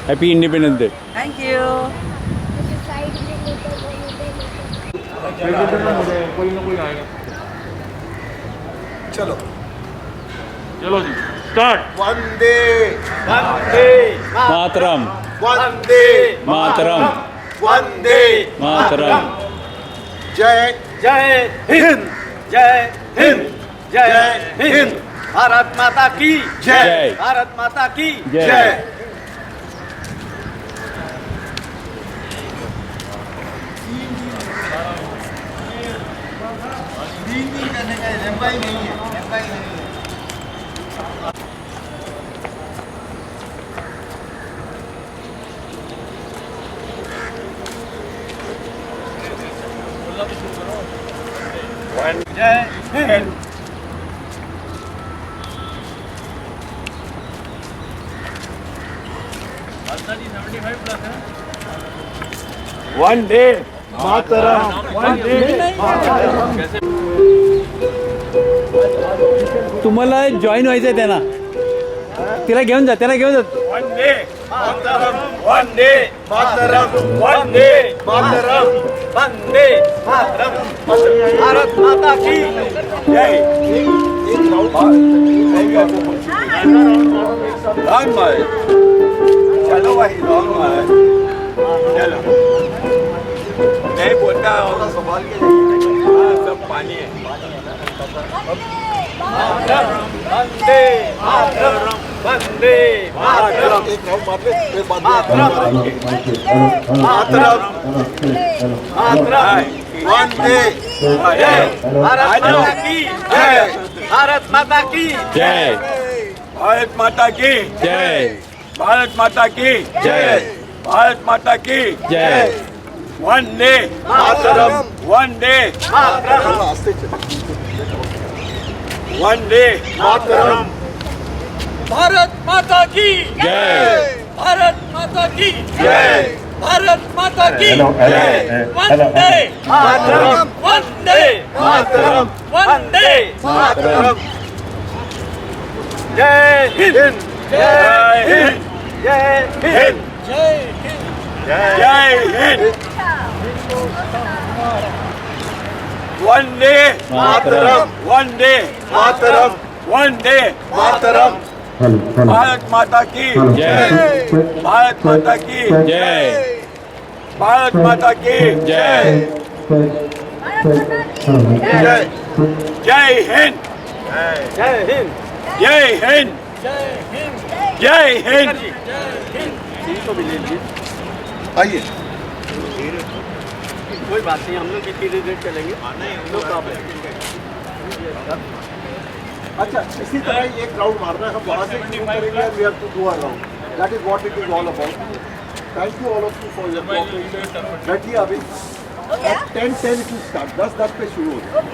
Happy independence day. Thank you. कोई ना कोई आएगा। चलो चलो जी स्टार्ट। वंदे वंदे मातरम, वंदे मातरम, वंदे मातरम। जय जय हिंद, जय हिंद, जय हिंद। भारत माता की जय। भारत माता की जय। करने का लंबाई नहीं है, लंबाई नहीं है। जय हिंद। वंदे मातरम, वंदे मातरम। तुम्हाला जॉईन व्हायचंय त्यांना, तिला घेऊन जा, त्याला घेऊन जा. वंदे मातरम, वंदे मातरम, वंदे मातरम, वंदे मातरम। भारत माता की जय। रॉन्ग है, चलो भाई रॉन्ग है, चलो नहीं बोलता और संभाल के जाइए, सब पानी है। मातरम, वंदे मातरम, वंदे मातरम, एक राउंड मार ले, फिर बाद में मातरम, मातरम, मातरम। वंदे जय भारत माता की जय। भारत माता की जय, भारत माता की जय, भारत माता की जय, भारत माता की जय. वंदे मातरम, वंदे मातरम, वंदे मातरम। भारत माता की जय. भारत माता की जय। भारत माता की जय। वंदे मातरम, वंदे मातरम, वंदे मातरम। जय हिंद, जय हिंद, जय हिंद, जय हिंद, जय हिंद। वंदे मातरम, वंदे मातरम, वंदे मातरम। भारत माता की जय, भारत माता की जय, भारत माता की जय. जय जय हिंद, जय हिंद, जय हिंद, जय हिंद, जय हिंद। को भी ले लीजिए। आइए कोई बात नहीं, हम लोग भी धीरे धीरे चलेंगे। No problem. अच्छा, इसी तरह एक राउंड मारना है, हम वहाँ से शुरू करेंगे, we have to do a round, that is what it is all about. Thank you all of you for your cooperation. बैठिए अभी 10:10 टू स्टार्ट, 10:10 पे शुरू हो जाए।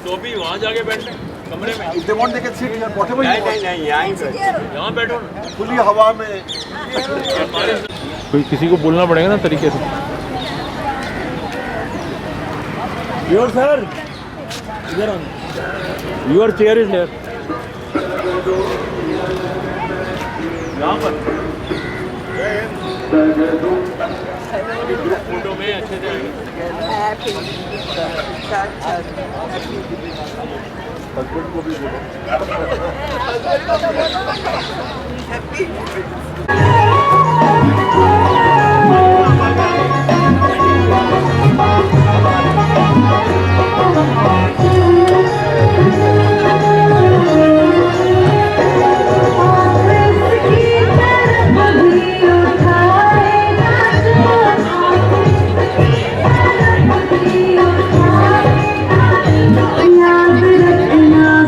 तो भी वहाँ जाके बैठे कमरे में। If they want they can sit here whatever you want. नहीं, यहाँ यहाँ बैठो ना। खुली हवा में। कोई किसी को बोलना पड़ेगा ना तरीके से। योर सर, इधर on, your chair is here. यहाँ पर फोटो में अच्छे से आएगा। हस्बैंड को भी बोलो।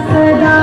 सदा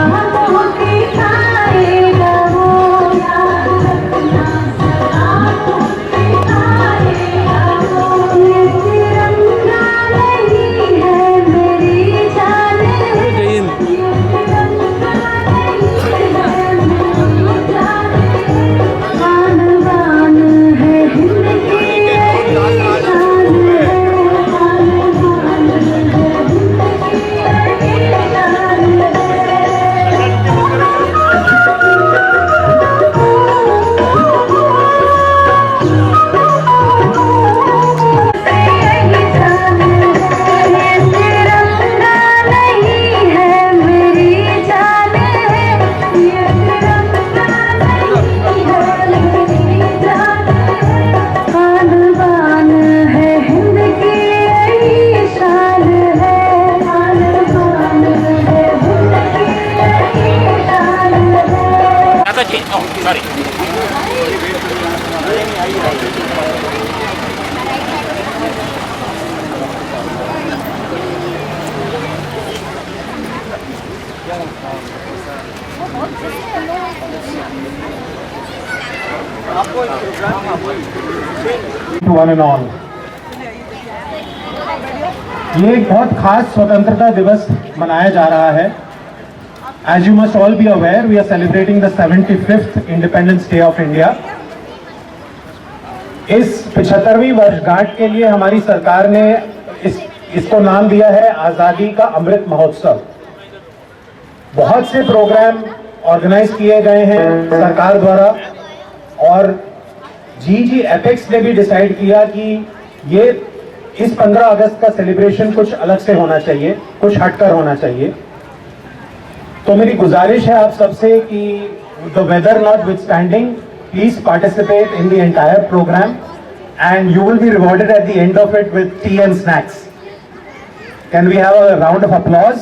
one and all. ये एक बहुत खास स्वतंत्रता दिवस मनाया जा रहा है. As you must all be aware, we are celebrating the 75th Independence Day of India. इस 75वीं वर्षगांठ के लिए हमारी सरकार ने इसको नाम दिया है आज़ादी का अमृत महोत्सव. बहुत से प्रोग्राम ऑर्गेनाइज किए गए हैं सरकार द्वारा और जी एपेक्स ने भी डिसाइड किया कि ये इस 15 अगस्त का सेलिब्रेशन कुछ अलग से होना चाहिए, कुछ हटकर होना चाहिए. तो मेरी गुजारिश है आप सबसे कि the weather not withstanding, please participate in the entire programme and you will be rewarded at the end of it with tea and snacks. Can we have a round of applause?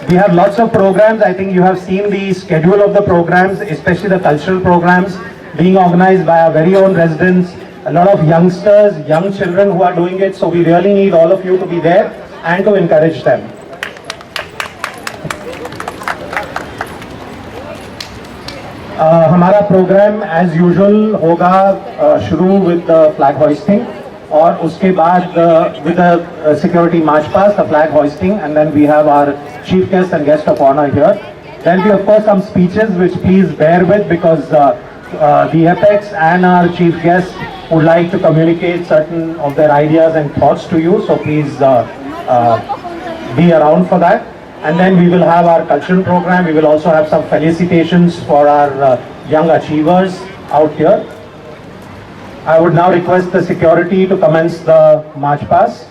We have lots of programs. I think you have seen the schedule of the programs, especially the cultural programs being organized by our very own residents. A lot of youngsters, young children who are doing it. So we really need all of you to be there and to encourage them. हमारा programme as usual होगा शुरू with the flag hoisting. और उसके बाद with the security march past, the flag hoisting, and then we have our chief guest and guest of honor here. There will be of course some speeches which please bear with because the Apex and our chief guest would like to communicate certain of their ideas and thoughts to you. So please be around for that. And then we will have our cultural program. We will also have some felicitations for our young achievers out here. I would now request the security to commence the march past.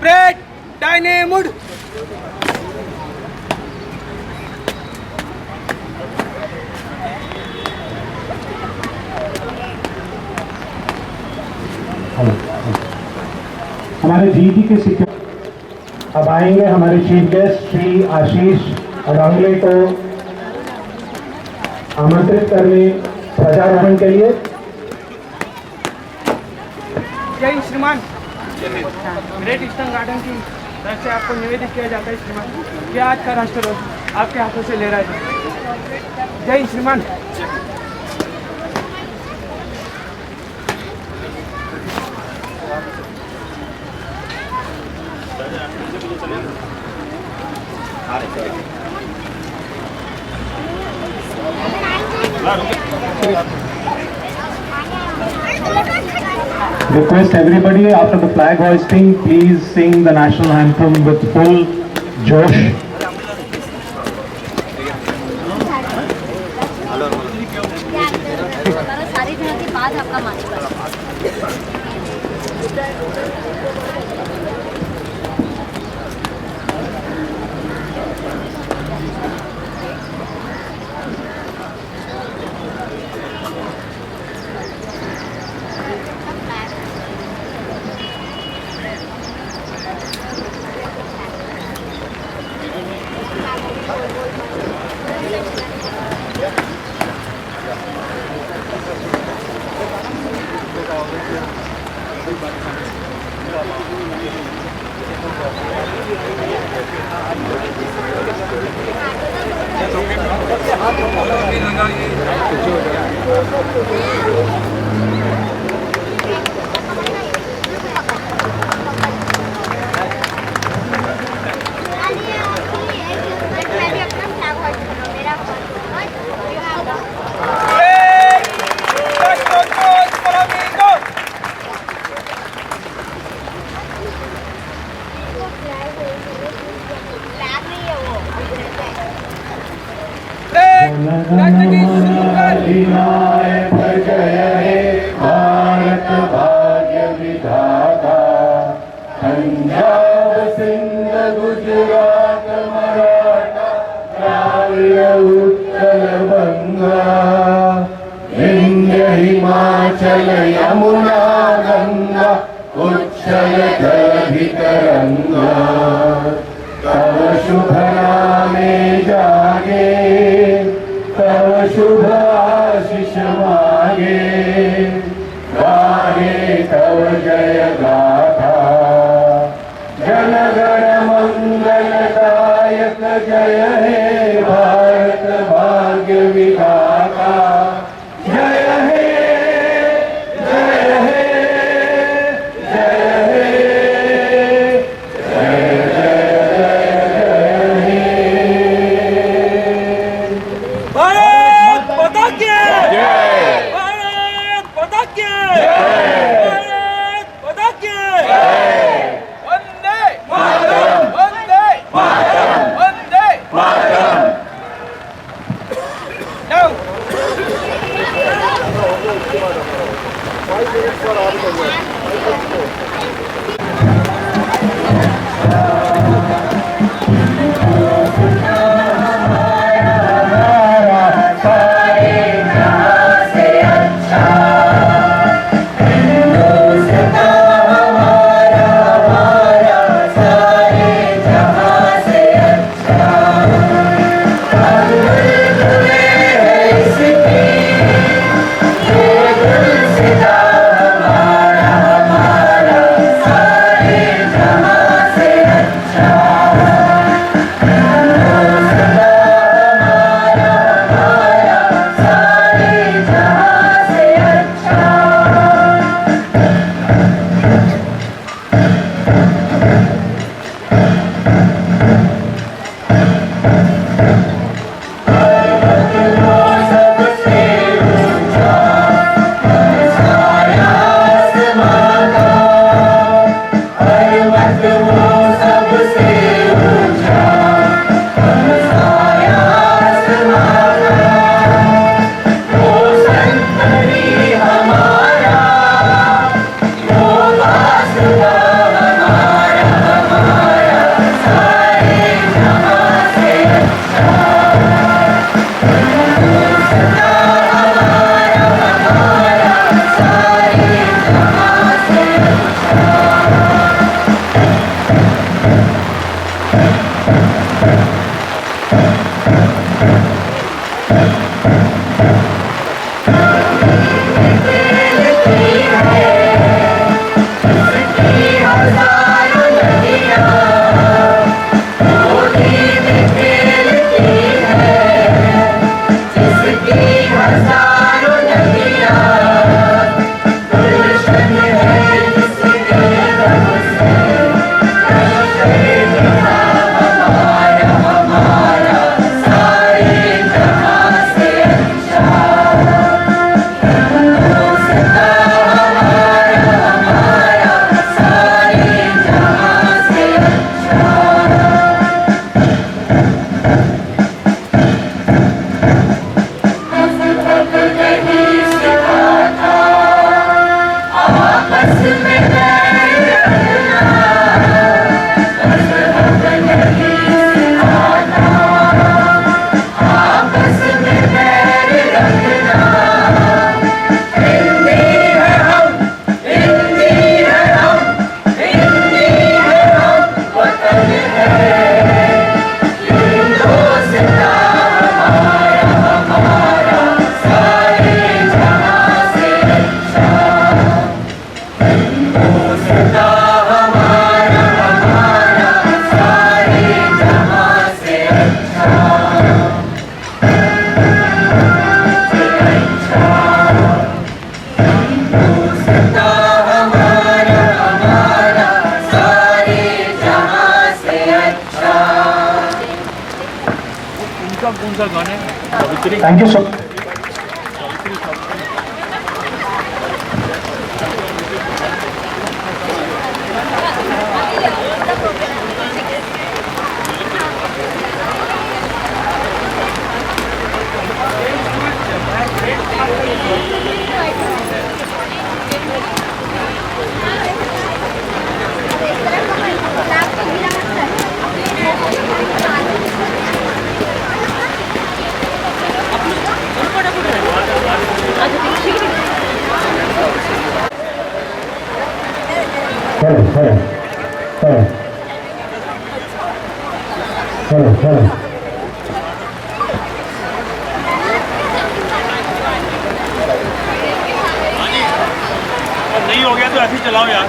Bread Dynamud. हमारे GD के security अब आएंगे हमारे chief guest Shri Ashish अडांगले को आमंत्रित करने ध्वजारोहण के लिए. जय श्रीमान. ग्रेट ईस्टर्न गार्डन की तरफ से आपको निवेदित किया जाता है श्रीमान कि आज का राष्ट्रध्वज आपके हाथों से ले रहा है. जय श्रीमान. Request everybody after the flag hoisting, please sing the national anthem with full josh. सारी दिनों के बाद आपका मार्च पास्ट. Happy अधिनायक जय हे भारत भाग्य विधाता पंजाब सिंध गुजरात मराठा द्राविड़ उत्कल बंगा विंध्य हिमाचल यमुना गंगा उच्छल तरंगा तव शुभ नामे जागे तव शुभ आशीष मागे गाहे तव जय गाथा जन गण मंगलदायक जय हे भारत भाग्य विधाता जय हे जय हे जय हे जय भारत माता की भारत माता की भारत माता की Vande Mataram Vande Mataram Vande Mataram now 5 minutes for all. जय Thank you so नहीं हो गया तो ऐसे ही चलाओ यार.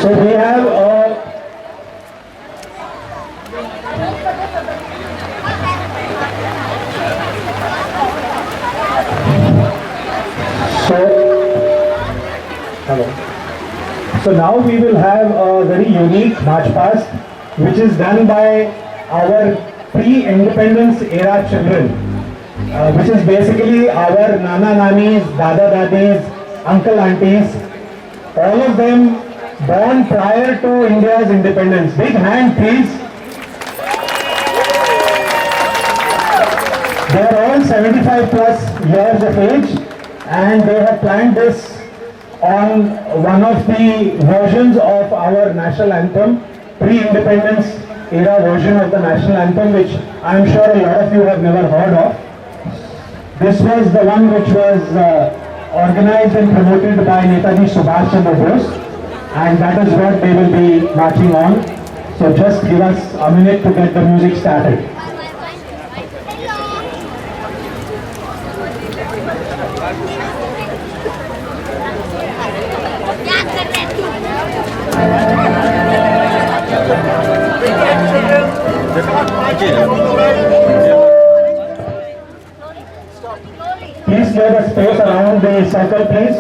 So we have So now we will have a very unique march past which is done by our pre-independence era children, which is basically our nana nanis, dada dadis, uncle aunties, all of them born prior to India's independence. Big hand please. They are all 75 plus years of age and they have planned this on one of the versions of our national anthem, pre-independence era version of the national anthem, which I am sure a lot of you have never heard of. This was the one which was organized and promoted by Netaji Subhash Chandra Bose, and that is what they will be marching on. So just give us a minute to get the music started. Please clear the space around the circle, please.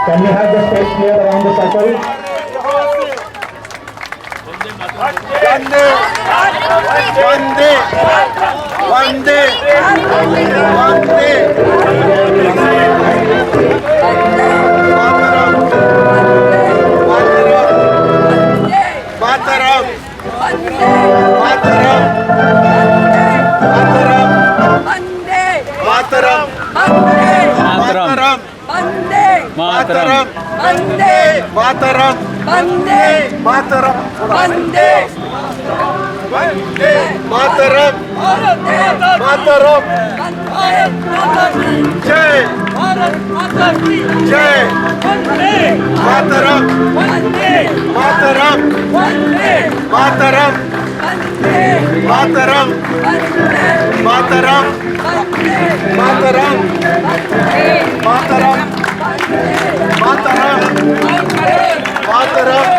Can we have the space clear around the circle? Mataram. Mataram. Mataram. Mataram. Mataram. Jai. Jai. Mataram. Mataram. Mataram. Mataram. Mataram. Mataram. Mataram.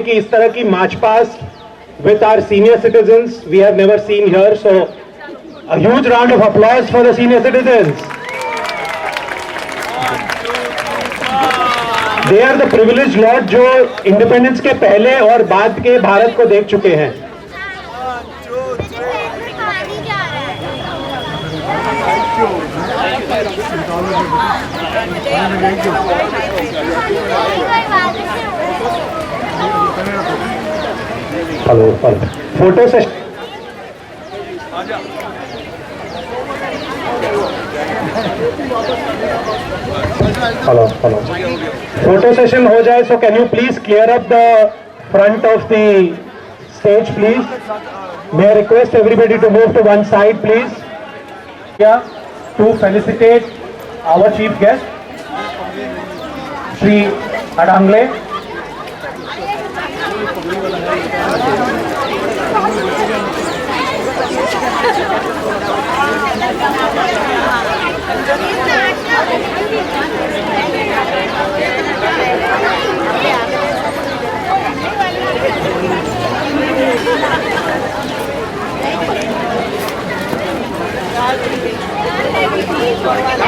कि इस तरह की march past with our senior citizens we have never seen here, so A huge round of applause for the senior citizens. They are the privileged lot जो independence के पहले और बाद के भारत को देख चुके हैं. Hello photo session. Hello photo session हो जाए. So can you please clear up the front of the stage please. May I request everybody to move to one side please. क्या to felicitate our chief guest Shri Adangle.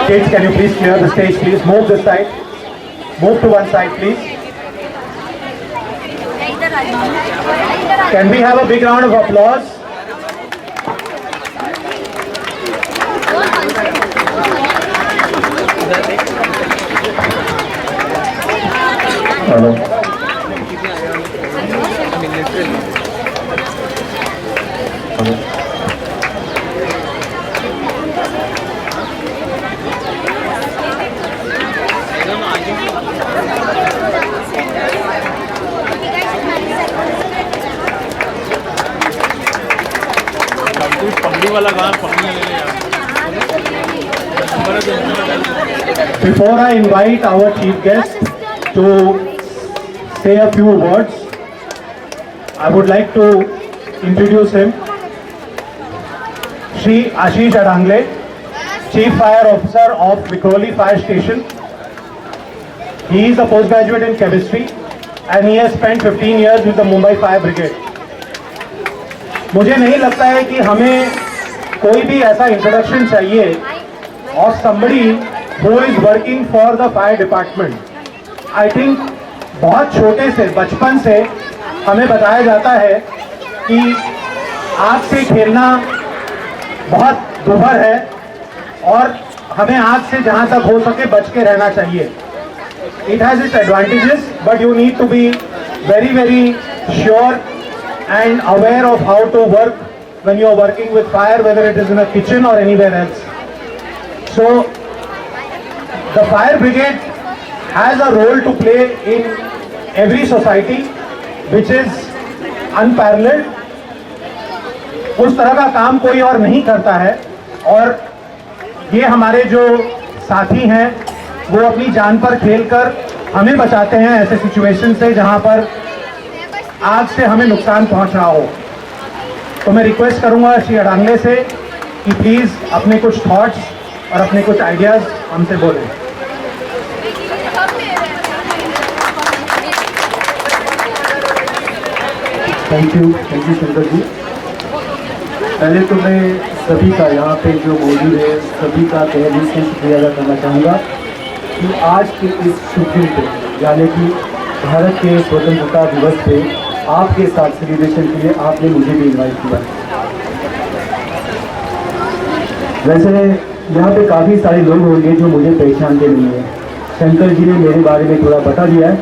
Kids, can you please clear the stage, please? Move this side. Move to one side, please. Can we have a big round of applause? Hello. Hello. Before I invite our chief guest to say a few words, I would like to introduce him. Shri Ashish Adangle, Chief Fire Officer of Vikhroli Fire Station. He is a postgraduate in chemistry and he has spent 15 years with the Mumbai Fire Brigade. मुझे नहीं लगता है कि हमें कोई भी ऐसा introduction चाहिए और somebody who is working for the fire department. I think बहुत छोटे से बचपन से हमें बताया जाता है कि आग से खेलना बहुत दुभर है और हमें आग से जहाँ तक हो सके बच के रहना चाहिए. It has its advantages, but you need to be very, very sure and aware of how to work when you are working with fire, whether it is in a kitchen or anywhere else. So, the fire brigade has a role to play in every society, which is unparalleled. उस तरह का काम कोई और नहीं करता है और ये हमारे जो साथी हैं वो अपनी जान पर खेलकर हमें बचाते हैं ऐसे सिचुएशन से जहां पर आग से हमें नुकसान पहुंच रहा हो. तो मैं रिक्वेस्ट करूंगा श्री अडांगले से कि प्लीज़ अपने कुछ थॉट्स और अपने कुछ आइडियाज़ हमसे बोलें. Thank you Shankar ji. पहले तो मैं सभी का यहाँ पे जो मौजूद है सभी का तहे से शुक्रिया अदा करना चाहूँगा कि आज के इस शुभ दिन पे यानी कि भारत के स्वतंत्रता दिवस पे आपके साथ सेलिब्रेशन के लिए आपने मुझे भी इनवाइट किया. वैसे यहाँ पे काफ़ी सारे लोग होंगे जो मुझे पहचानते नहीं हैं. शंकर जी ने मेरे बारे में थोड़ा बता दिया है.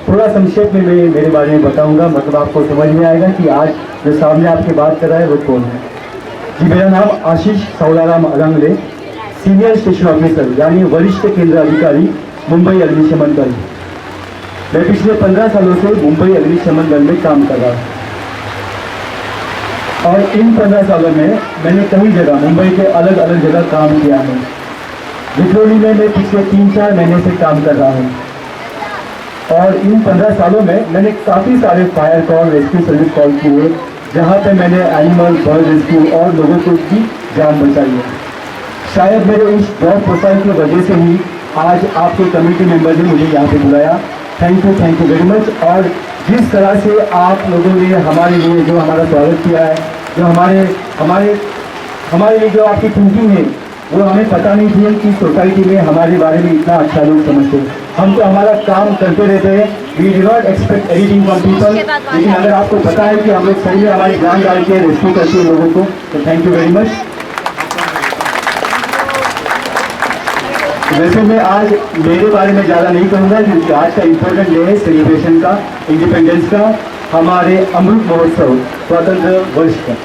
थोड़ा संक्षेप में मैं मेरे बारे में बताऊंगा, मतलब आपको समझ में आएगा कि आज जो सामने आपके बात कर रहा है वो कौन है. जी, मेरा नाम आशीष सौलाराम अडांगले, सीनियर स्टेशन ऑफिसर यानी वरिष्ठ केंद्र अधिकारी, मुंबई अग्निशमन दल. मैं पिछले 15 सालों से मुंबई अग्निशमन दल में काम कर रहा हूँ और इन 15 सालों में मैंने कई जगह मुंबई के अलग अलग जगह काम किया है. विक्रोली में मैं पिछले 3-4 महीने से काम कर रहा हूँ और इन 15 सालों में मैंने काफ़ी सारे fire call, rescue service call किए जहाँ पे मैंने एनिमल, बर्ड रेस्क्यू और लोगों को की जान बचाई है. शायद मेरे इस जॉब प्रोफाइल की वजह से ही आज आपके कमेटी मेंबर ने मुझे यहाँ पे बुलाया. Thank you very much. और जिस तरह से आप लोगों ने हमारे लिए जो हमारा स्वागत किया है, जो हमारे हमारे लिए जो आपकी थिंकिंग है वो हमें पता नहीं थी कि सोसाइटी में हमारे बारे में इतना अच्छा लोग समझते हैं। हम तो हमारा काम करते रहते हैं, we do not expect anything from people. लेकिन अगर आपको पता है कि हम लोग सही में हमारी जान डाल के रेस्क्यू करते हैं लोगों को, तो थैंक यू वेरी मच। वैसे मैं आज मेरे बारे में ज़्यादा नहीं कहूँगा क्योंकि आज का इम्पोर्टेंट डे है सेलिब्रेशन का, इंडिपेंडेंस का, हमारे अमृत महोत्सव स्वतंत्र वर्ष का।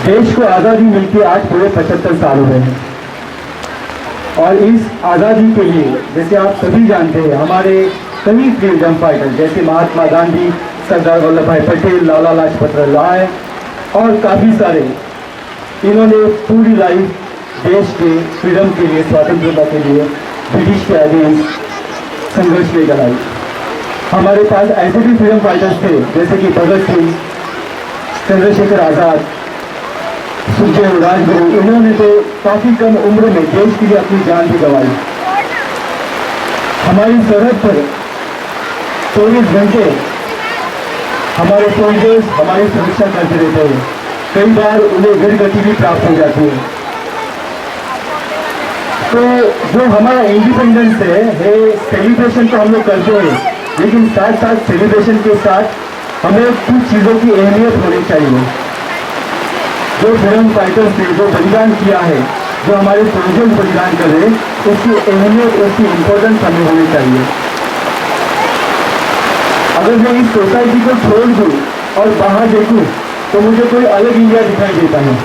देश को आज़ादी मिलकर आज पूरे 75 साल हो गए हैं और इस आज़ादी के लिए जैसे आप सभी जानते हैं हमारे कई फ्रीडम फाइटर जैसे महात्मा गांधी, सरदार वल्लभ भाई पटेल, लाला लाजपत राय और काफ़ी सारे, इन्होंने पूरी लाइफ देश के फ्रीडम के लिए, स्वतंत्रता के लिए ब्रिटिश के अगेंस्ट संघर्ष लेकर आई। हमारे पास ऐसे भी फ्रीडम फाइटर्स थे जैसे कि भगत सिंह, चंद्रशेखर आज़ाद, सुखदेव, राजगुरु। इन्होंने तो काफ़ी कम उम्र में देश के लिए अपनी जान भी गंवाई। हमारी सरहद पर 24 घंटे हमारे सोल्जर्स हमारी सुरक्षा करते रहते हैं। कई बार उन्हें वीरगति भी प्राप्त हो जाती है। तो जो हमारा इंडिपेंडेंस है सेलिब्रेशन तो हम लोग करते हैं, लेकिन साथ साथ सेलिब्रेशन के साथ हमें कुछ चीज़ों की अहमियत होनी चाहिए। जो फ्रीडम फाइटर्स ने जो बलिदान किया है, जो हमारे सोल्जर्स बलिदान कर रहे हैं, उसकी अहमियत, उसकी इम्पोर्टेंस हमें होनी चाहिए। अगर मैं इस सोसाइटी को छोड़ दूँ और बाहर देखूँ तो मुझे कोई अलग इंडिया दिखाई देता है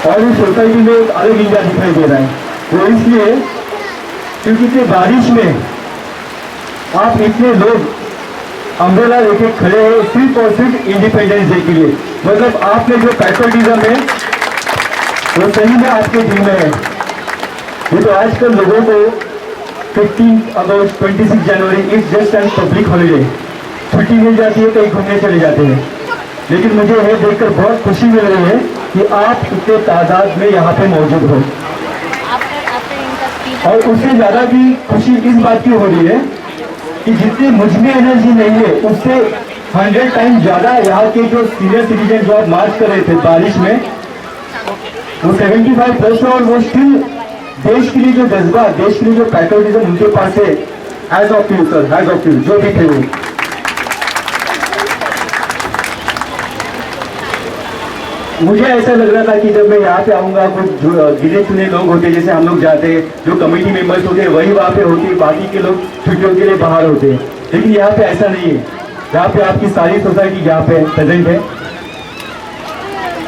और इस सोसाइटी में एक अलग इंडिया दिखाई दे रहा है। वो इसलिए क्योंकि इतने बारिश में आप इतने लोग अम्ब्रेला लेके खड़े हैं सिर्फ और सिर्फ इंडिपेंडेंस डे के लिए। मतलब आपने जो पैट्रियटिज्म है वो सही में आपके दिल में है। ये तो आजकल लोगों को 15 अगस्त, 26 जनवरी it's just an public holiday, छुट्टी मिल जाती है, कहीं घूमने चले जाते हैं। लेकिन मुझे यह देखकर बहुत खुशी मिल रही है कि आप इतने तादाद में यहाँ पे मौजूद हो। और उससे ज़्यादा भी खुशी इस बात की हो रही है कि जितनी मुझ में एनर्जी नहीं है उससे 100 टाइम ज़्यादा यहाँ के जो सीनियर सिटीजन जो आप मार्च कर रहे थे बारिश में, वो 75 प्लस और वो स्टिल देश के लिए जो जज्बा, देश के लिए जो पैट्रियटिज्म उनके पास है। Has of you sir, has of you, जो भी थे वो। मुझे ऐसा लग रहा था कि जब मैं यहाँ पे आऊँगा कुछ गिने चुने लोग होते जैसे हम लोग जाते हैं, जो कमेटी मेंबर्स होते हैं वही वहाँ पे होते हैं, बाकी के लोग छुट्टियों के लिए बाहर होते हैं। लेकिन यहाँ पे ऐसा नहीं है, यहाँ पे आपकी सारी सोसाइटी यहाँ पे प्रेजेंट है।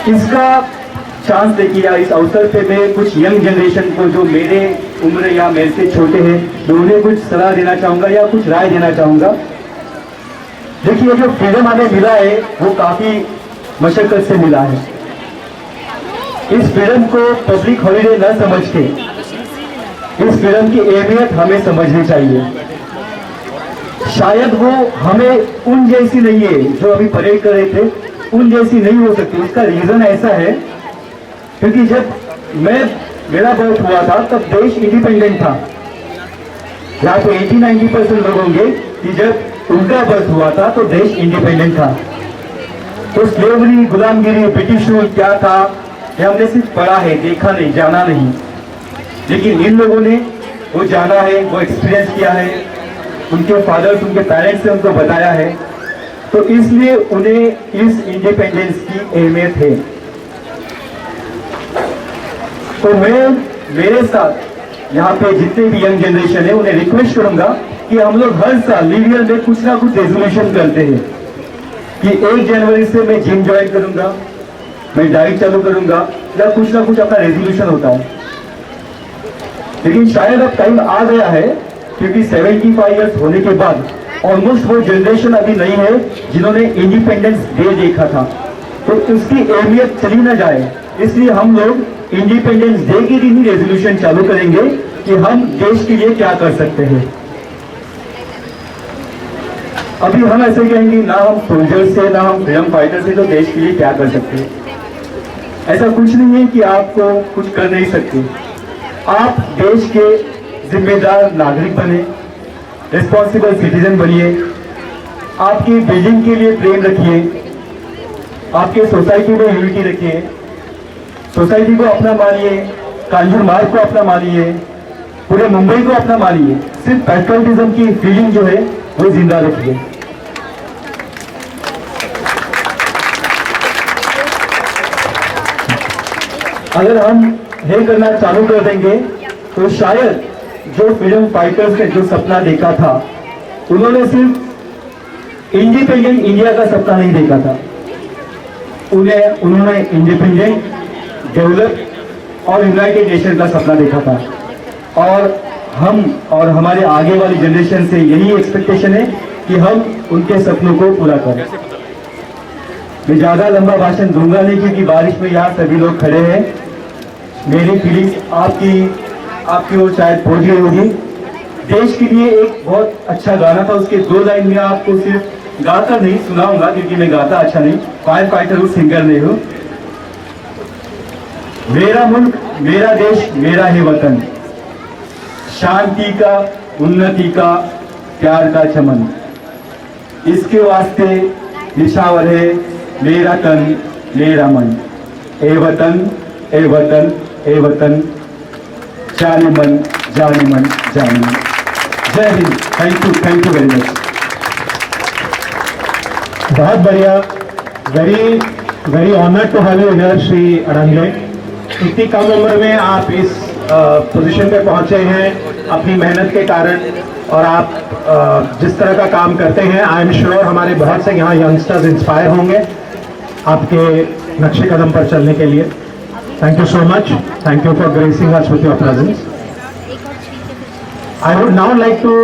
इसका चांस देखिए, इस अवसर पे मैं कुछ यंग जनरेशन को जो मेरे उम्र या मेरे से छोटे हैं, मैं उन्हें कुछ सलाह देना चाहूँगा या कुछ राय देना चाहूँगा। देखिए, जो फ्रीडम हमें मिला है वो काफ़ी मशक्कत से मिला है। इस फ्रीडम को पब्लिक हॉलीडे न समझ के इस फ्रीडम की अहमियत हमें समझनी चाहिए। शायद वो हमें उन जैसी नहीं है जो अभी परेड कर रहे थे, उन जैसी नहीं हो सकती। उसका रीजन ऐसा है क्योंकि जब मेरा बर्थ हुआ था तब देश इंडिपेंडेंट था। यहाँ पे 80-90% लोग होंगे कि जब उनका बर्थ हुआ था तो देश इंडिपेंडेंट था। तो स्लेवरी, गुलामगिरी, ब्रिटिश रूल क्या था ये हमने सिर्फ पढ़ा है, देखा नहीं, जाना नहीं। लेकिन इन लोगों ने वो जाना है, वो एक्सपीरियंस किया है, उनके फादर्स, उनके पेरेंट्स ने उनको बताया है, तो इसलिए उन्हें इस इंडिपेंडेंस की अहमियत है। तो मैं मेरे साथ यहाँ पे जितने भी यंग जनरेशन है उन्हें रिक्वेस्ट करूंगा कि हम लोग हर साल न्यू ईयर में कुछ ना कुछ रेजोल्यूशन करते हैं कि 1 जनवरी से मैं जिम ज्वाइन करूंगा, मैं डाइट चालू करूंगा, या कुछ ना कुछ अपना रेजोल्यूशन होता है। लेकिन शायद अब टाइम आ गया है क्योंकि 75 इयर्स होने के बाद ऑलमोस्ट वो जनरेशन अभी नहीं है जिन्होंने इंडिपेंडेंस डे देखा था, तो उसकी अहमियत चली ना जाए, इसलिए हम लोग इंडिपेंडेंस डे के दिन ही रेजोल्यूशन चालू करेंगे कि हम देश के लिए क्या कर सकते हैं। अभी हम ऐसे कहेंगे ना हम सोल्जर से, ना हम फ्रीडम फाइटर से, तो देश के लिए क्या कर सकते हैं। ऐसा कुछ नहीं है कि आपको कुछ कर नहीं सकते। आप देश के जिम्मेदार नागरिक बने, रिस्पॉन्सिबल सिटीजन बनिए, आपकी बिल्डिंग के लिए प्रेम रखिए, आपके सोसाइटी में यूनिटी रखिए, सोसाइटी को अपना मानिए, कांजूर मार्ग को अपना मानिए, पूरे मुंबई को अपना मानिए, सिर्फ पैट्रियटिज्म की फीलिंग जो है वो जिंदा रखिए। अगर हम ये करना चालू कर देंगे तो शायद जो फ्रीडम फाइटर्स ने जो सपना देखा था, उन्होंने सिर्फ इंडिपेंडेंट इंडिया का सपना नहीं देखा था, उन्होंने इंडिपेंडेंट, डेवलप और यूनाइटेड नेशन का सपना देखा था। और हम और हमारे आगे वाली जनरेशन से यही एक्सपेक्टेशन है कि हम उनके सपनों को पूरा करें। मैं ज्यादा लंबा भाषण दूंगा नहीं क्योंकि बारिश में यहाँ सभी लोग खड़े हैं। मेरी फीलिंग्स आपकी ओर शायद पहुंच गई होगी। देश के लिए एक बहुत अच्छा गाना था, उसके 2 लाइन में आपको सिर्फ गाता नहीं सुनाऊंगा क्योंकि मैं गाता अच्छा नहीं, फायर फाइटर हूँ, सिंगर नहीं हूँ। मेरा मुल्क, मेरा देश, मेरा ही वतन, शांति का, उन्नति का, प्यार का चमन, इसके वास्ते निशावर है मेरा तन, मेरा मन। ए वतन, ए वतन, ए वतन, जाने मन, जाने मन, जाने मन। जय हिंद। Thank you very much. बहुत बढ़िया। Very honoured to have you here Shri Adange. इतनी कम उम्र में आप इस पोजीशन पे पहुंचे हैं अपनी मेहनत के कारण, और आप जिस तरह का काम करते हैं, आई एम श्योर हमारे बहुत से यहाँ यंगस्टर्स इंस्पायर होंगे आपके नक्शे कदम पर चलने के लिए। Thank you so much. Thank you for gracing us with your presence. I would now like to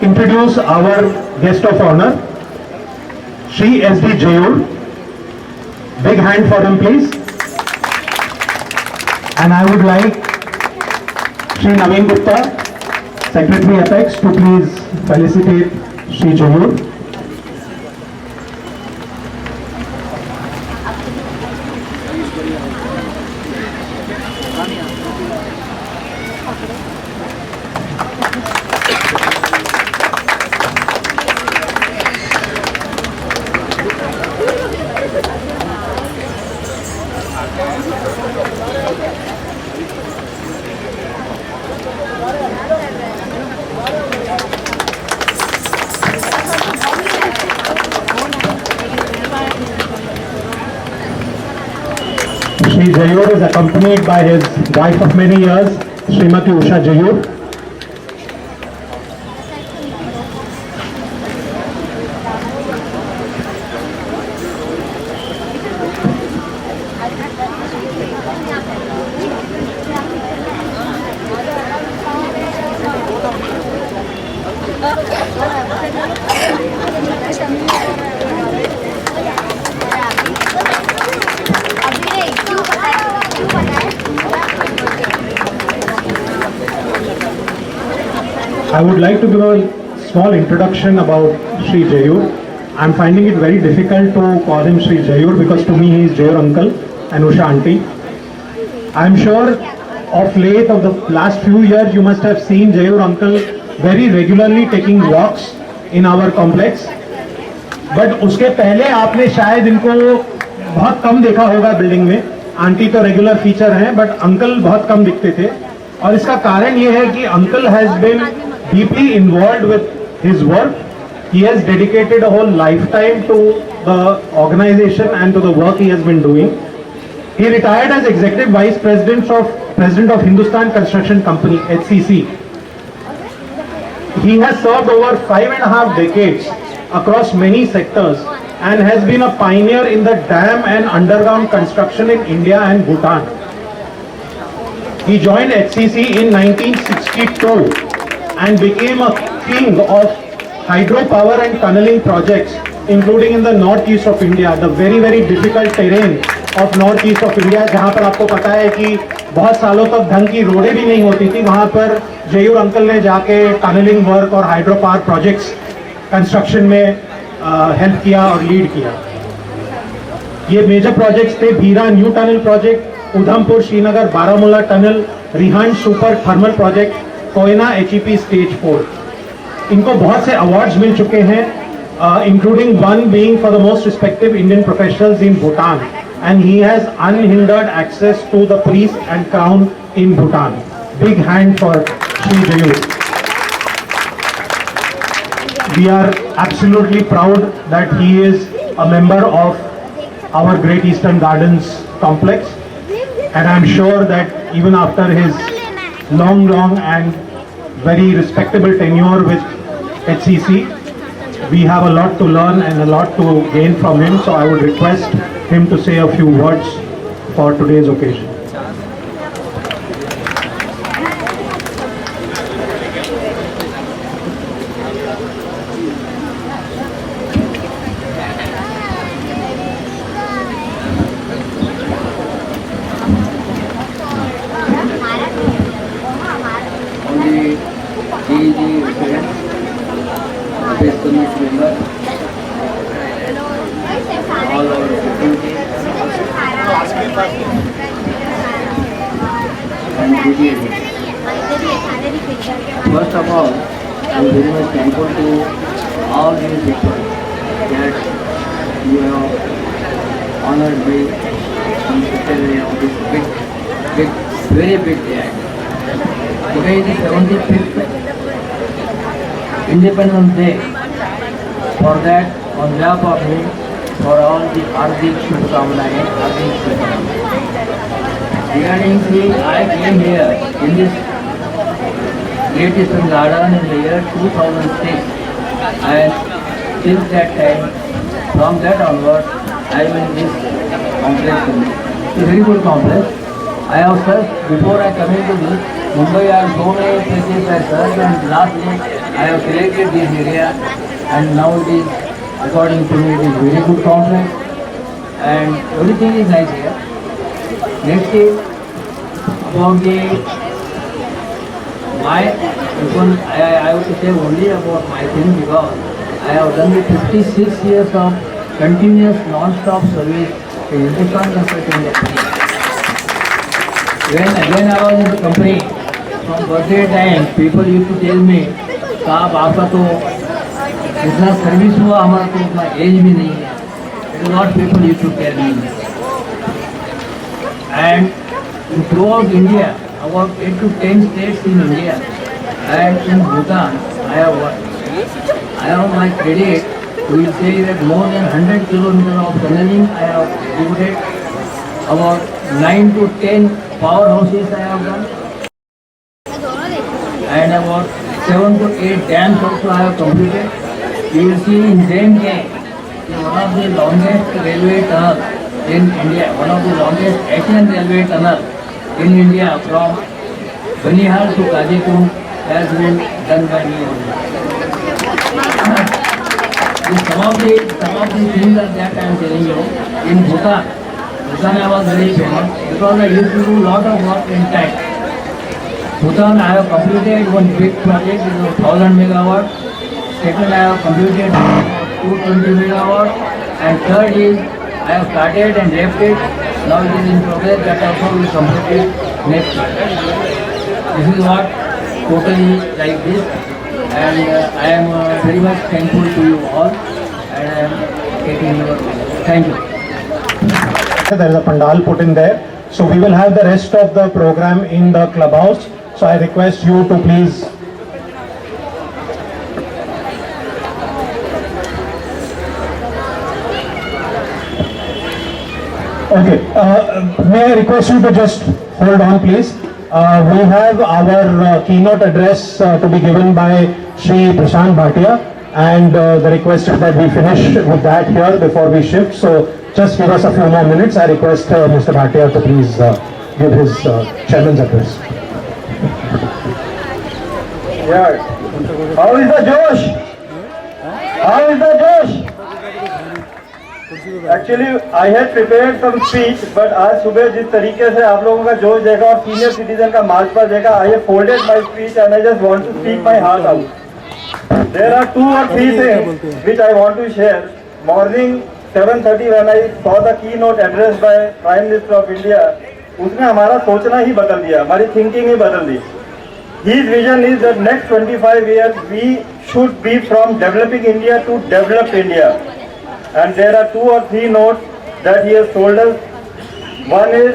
introduce our guest of honor, Shri S.D. Jayur. Big hand for him, please. And I would like Shri Naveen Gupta, Secretary Apex, to please felicitate Shri Jayur. Shri Jayur is accompanied by his wife of many years, Srimati Usha Jayur. I would like to give a small introduction about Shri Jayur. I'm finding it very difficult to call him Shri Jayur because to me he is Jayur uncle and Usha auntie. I'm sure of late of the last few years you must have seen Jayur uncle very regularly taking walks in our complex. But उसके पहले आपने शायद इनको बहुत कम देखा होगा building में। Aunty तो रेगुलर फीचर हैं बट अंकल बहुत कम दिखते थे, और इसका कारण ये है कि uncle has been deeply involved with his work. He has dedicated a whole lifetime to the organization and to the work he has been doing. He retired as Executive Vice President of Hindustan Construction Company, HCC. He has served over 5.5 decades across many sectors and has been a pioneer in the dam and underground construction in India and Bhutan. He joined HCC in 1962 and became a king of hydropower and tunneling projects, including in the northeast of India, the very difficult terrain of northeast of India, जहाँ पर आपको पता है कि बहुत सालों तक ढंग की रोडें भी नहीं होती थी। वहाँ पर जयूर अंकल ने जाके टनलिंग वर्क और हाइड्रो पावर प्रोजेक्ट्स कंस्ट्रक्शन में हेल्प किया और लीड किया। ये मेजर प्रोजेक्ट्स थे Bhira new tunnel project, Udhampur Srinagar Baramulla tunnel, Rihand super thermal project, Koyna HEP stage 4। इनको बहुत से अवार्ड्स मिल चुके हैं, including one being for the most respective Indian professionals in Bhutan and he has unhindered access to the priest and crown in Bhutan. Big hand for Shri Jayu. We are absolutely proud that he is a member of our Great Eastern Gardens complex, and I'm sure that even after his long and very respectable tenure with HCC, we have a lot to learn and a lot to gain from him. So I would request him to say a few words for today's occasion. First of all, I am very much thankful to all these people that you have honored me in such a way of this very big day. Today is the 75th Independence Day. For that, on behalf of me, for all the Hardik Shubhkamnaएं, Hardik Shubhkamnaएं. Regarding the, I came here in this Great Eastern Garden in the year 2006, and since that time, from that onward, I am in this complex. It's a very good complex. I have searched, before I come into this, Mumbai I have so many places I searched, and lastly I have selected this area, and now it is, according to me, it is very good complex, and everything is nice here. Next is about the I have to say only about my thing, because I have done the 56 years of continuous non-stop service in Hindustan Consulting Industry. When again I was in the company, from birthday time, people used to tell me, साहब आपका तो इतना service हुआ, हमारा तो उतना as भी नहीं है. It is what people used to tell me. And throughout India, about 8 to 10 states in India and in Bhutan, I have my credit. We will say that more than 100 kilometers of tunneling I have executed. About 9 to 10 powerhouses I have done, and about 7 to 8 dams also I have completed. You will see in same day one of the longest railway tunnel in India, one of the longest Asian railway tunnel in India from Banihal to Kazikund has been done by me only. Some of the things that I am telling you, in Bhutan I was very famous because I used to do a lot of work in tank. Bhutan I have completed one big project, it was 1000 megawatt. Second I have completed 220 megawatt. And third is I have started and left it. Now it is in progress, that also will complete it next year. This is what totally like this, and I am very much thankful to you all, and I am taking your thank you. There is a pandal put in there, so we will have the rest of the program in the clubhouse. So I request you to please may I request you to just hold on, please. We have our keynote address to be given by Shri Prashant Bhatia, and the request is that we finish with that here before we shift. So just give us a few more minutes. I request Mr. Bhatia to please give his chairman's address. Yeah. How is the Josh? How is the Josh? Actually, I had prepared some speech, but आज सुबह जिस तरीके से आप लोगों का जोश देखा और सीनियर सिटीजन का मार्च पर देखा, I have folded my speech and I just want to speak my heart out. There are 2 or 3 things which I want to share. Morning 7:30 when I saw the keynote address by Prime Minister of India, उसने हमारा सोचना ही बदल दिया, हमारी thinking ही बदल दी. His vision is that next 25 years we should be from developing India to developed India. And there are 2 or 3 notes that he has told us one is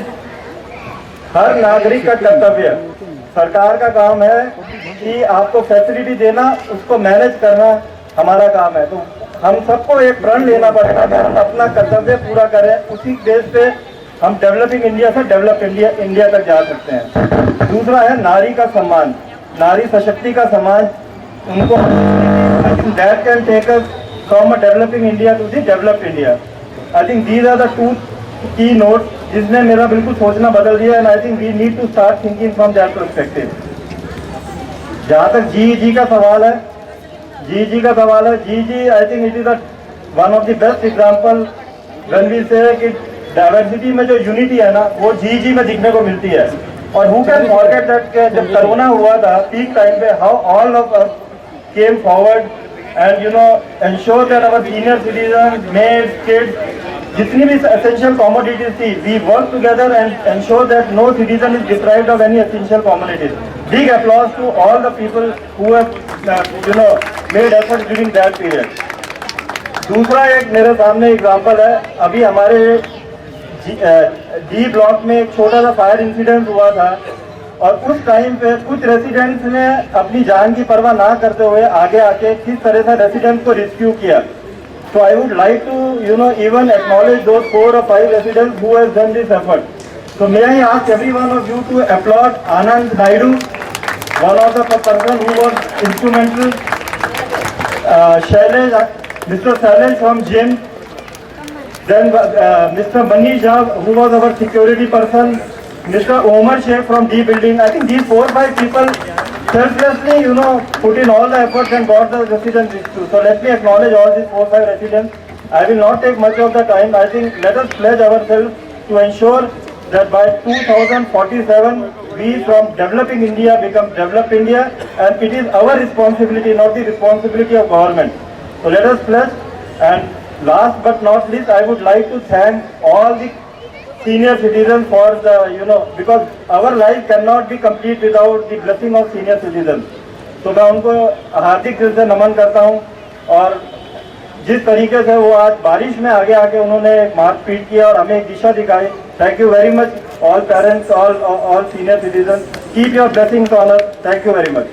हर नागरिक का कर्तव्य, सरकार का काम है कि आपको फैसिलिटी देना, उसको मैनेज करना हमारा काम है। तो हम सबको एक प्रण लेना पड़ेगा कि हम अपना कर्तव्य पूरा करें, उसी बेस पे हम डेवलपिंग इंडिया से डेवलप इंडिया तक जा सकते हैं। दूसरा है नारी का सम्मान, नारी सशक्ति का सम्मान, उनको that can take us from a developing India to the developed India. I think these are the two key note जिसने मेरा बिल्कुल सोचना बदल दिया, and I think we need to start thinking from that perspective. जहाँ तक G का सवाल है, जी I think it is one of the best example when we say कि डाइवर्सिटी में जो यूनिटी है ना, वो जी में दिखने को मिलती है। और हु कैन फॉरगेट दैट जब कोरोना हुआ था पीक टाइम पे, how all of us came forward and ensure that our senior citizen, maids, kids, जितनी भी एसेंशियल कमोडिटीज थी, we work together and ensure that no citizen is deprived of any essential commodities. Big applause to all the people who have made effort during that period. दूसरा एक मेरे सामने example है, अभी हमारे डी ब्लॉक में एक छोटा सा फायर इंसिडेंट हुआ था, और उस टाइम पे कुछ रेसिडेंट्स ने अपनी जान की परवाह ना करते हुए आगे आके किस तरह से रेसिडेंट्स को रेस्क्यू किया। So I would like to, even acknowledge those 4 or 5 residents who have done this effort. So may I ask every one of you to applaud Anand Naidu, one of the person who was instrumental, Mr. Shailesh from GYM, then Mr. Manish Jha, who was our security person, Mr. Omar Sheikh from D Building. I think these 4 or 5 people selflessly, put in all the efforts and got the residents rescued. So let me acknowledge all these 4 or 5 residents. I will not take much of the time. I think let us pledge ourselves to ensure that by 2047, we from developing India become developed India, and it is our responsibility, not the responsibility of government. So let us pledge. And last but not least, I would like to thank all the senior citizens for the, because our life cannot be complete without the blessing of senior citizens. तो मैं उनको हार्दिक दिल से नमन करता हूँ, और जिस तरीके से वो आज बारिश में आगे आके उन्होंने मार्च पीट किया और हमें एक दिशा दिखाई। Thank you very much all parents, all senior citizen, keep your blessings on us. Thank you very much.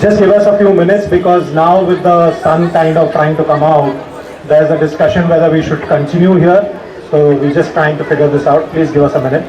Just give us a few minutes, because now with the sun kind of trying to come out, there's a discussion whether we should continue here. So we're just trying to figure this out. Please give us a minute.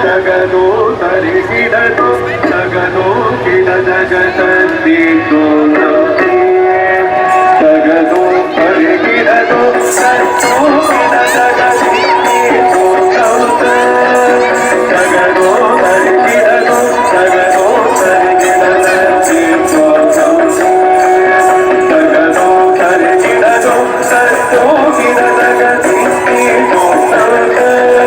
जगनो तरि गिडतो जगनो kid जगतंती तो जगनो तरि गिडतो सत्तो kid जगतंती तो जगनो तरि गिडतो जगनो तरि गिडतंती तो जगनो तरि गिडतो सत्तो kid जगतंती तो जगनो जगतो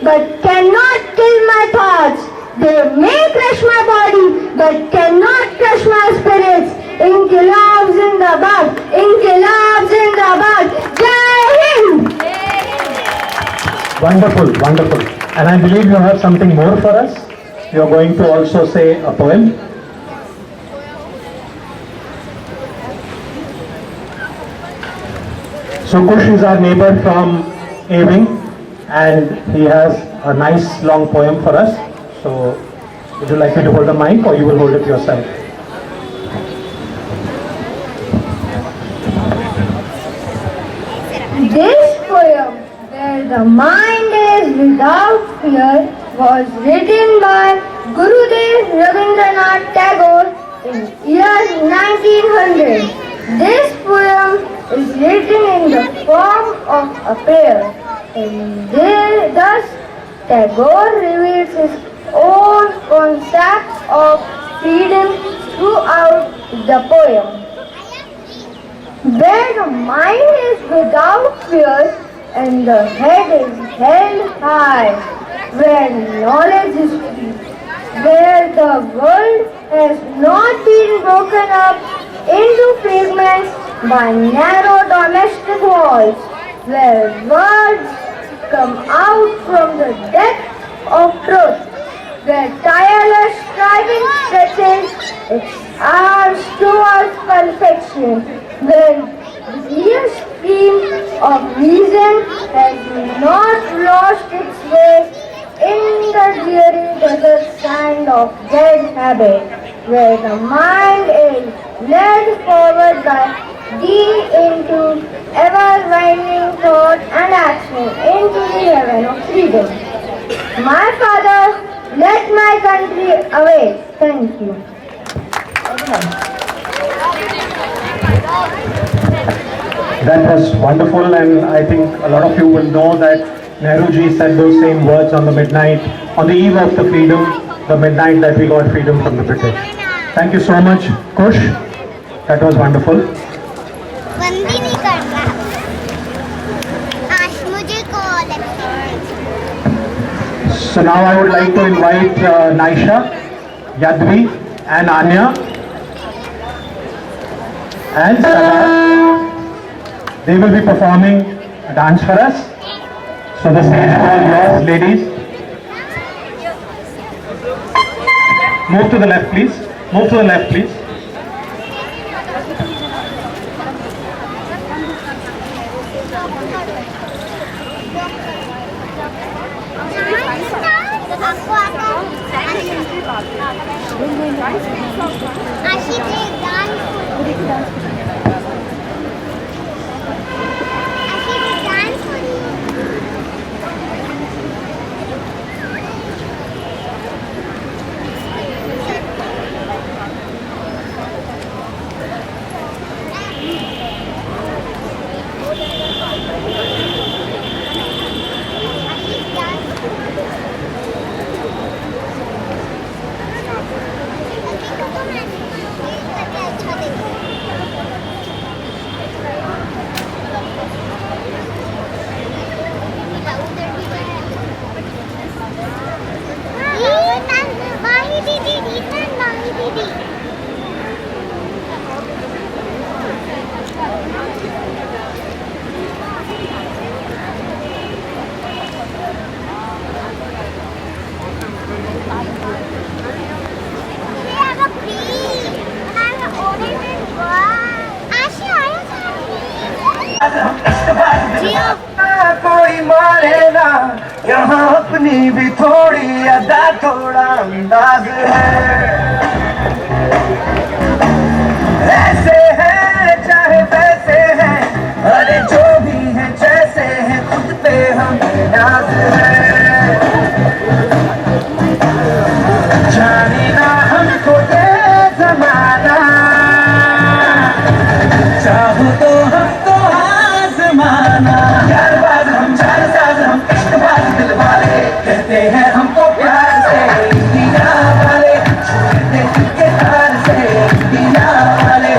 but cannot kill my thoughts. They may crush my body, but cannot crush my spirits. Inqilab Zindabad! Inqilab Zindabad! Jai Hind! Wonderful, wonderful. And I believe you have something more for us. You are going to also say a poem. So Kush is our neighbor from A-Wing, and he has a nice long poem for us. So would you like me to hold the mic, or you will hold it yourself? This poem, where the mind is without fear, was written by Gurudev Rabindranath Tagore in year 1900. This poem is written in the form of a prayer, and thus Tagore reveals his own concept of freedom throughout the poem. Where the mind is without fear and the head is held high, where knowledge is free, where the world has not been broken up into fragments by narrow domestic walls, where words come out from the depth of truth, where tireless striving stretches its arms towards perfection, where the clear stream of reason has not lost its way in the dreary desert sand of dead habit, where the mind is led forward by deep into ever-winding thought and action into the heaven of freedom. My father, let my country awake. Thank you. That was wonderful, and I think a lot of you will know that Nehruji said those same words on the midnight, on the eve of the freedom, the midnight that we got freedom from the British. Thank you so much, Kush. That was wonderful. बंदी नहीं करना आज मुझे call So now I would like to invite Naisha, Yadvi and Anya and Sada. They will be performing a dance for us. So the stage is all yours, ladies. Move to the left, please. Move to the left, please. कोई मारे ना यहाँ अपनी भी थोड़ी अदा थोड़ा अंदाज है ऐसे हैं चाहे वैसे हैं अरे जो भी हैं जैसे हैं खुद पे हम नाज है जाने ना हमको ये जमाना चाहो तो हमको आजमाना यार बाज हम चार साज हम इश्क बाज दिल वाले कहते हैं हमको प्यार से इंडिया वाले छोड़ते के तार से इंडिया वाले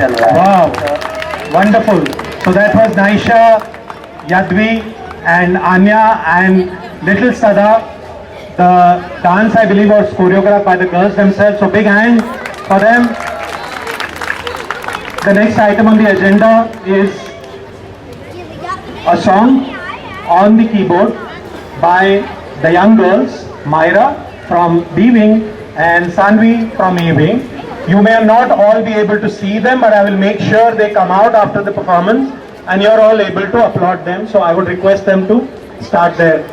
चल रहा है। Wow, wonderful. So that was Naisha, Yadvi, and Anya and little Sada. The dance, I believe, was choreographed by the girls themselves. So big hand for them. The next item on the agenda is a song on the keyboard by the young girls, Myra from B Wing and Sanvi from A Wing. You may not all be able to see them, but I will make sure they come out after the performance and you're all able to applaud them. So I would request them to start their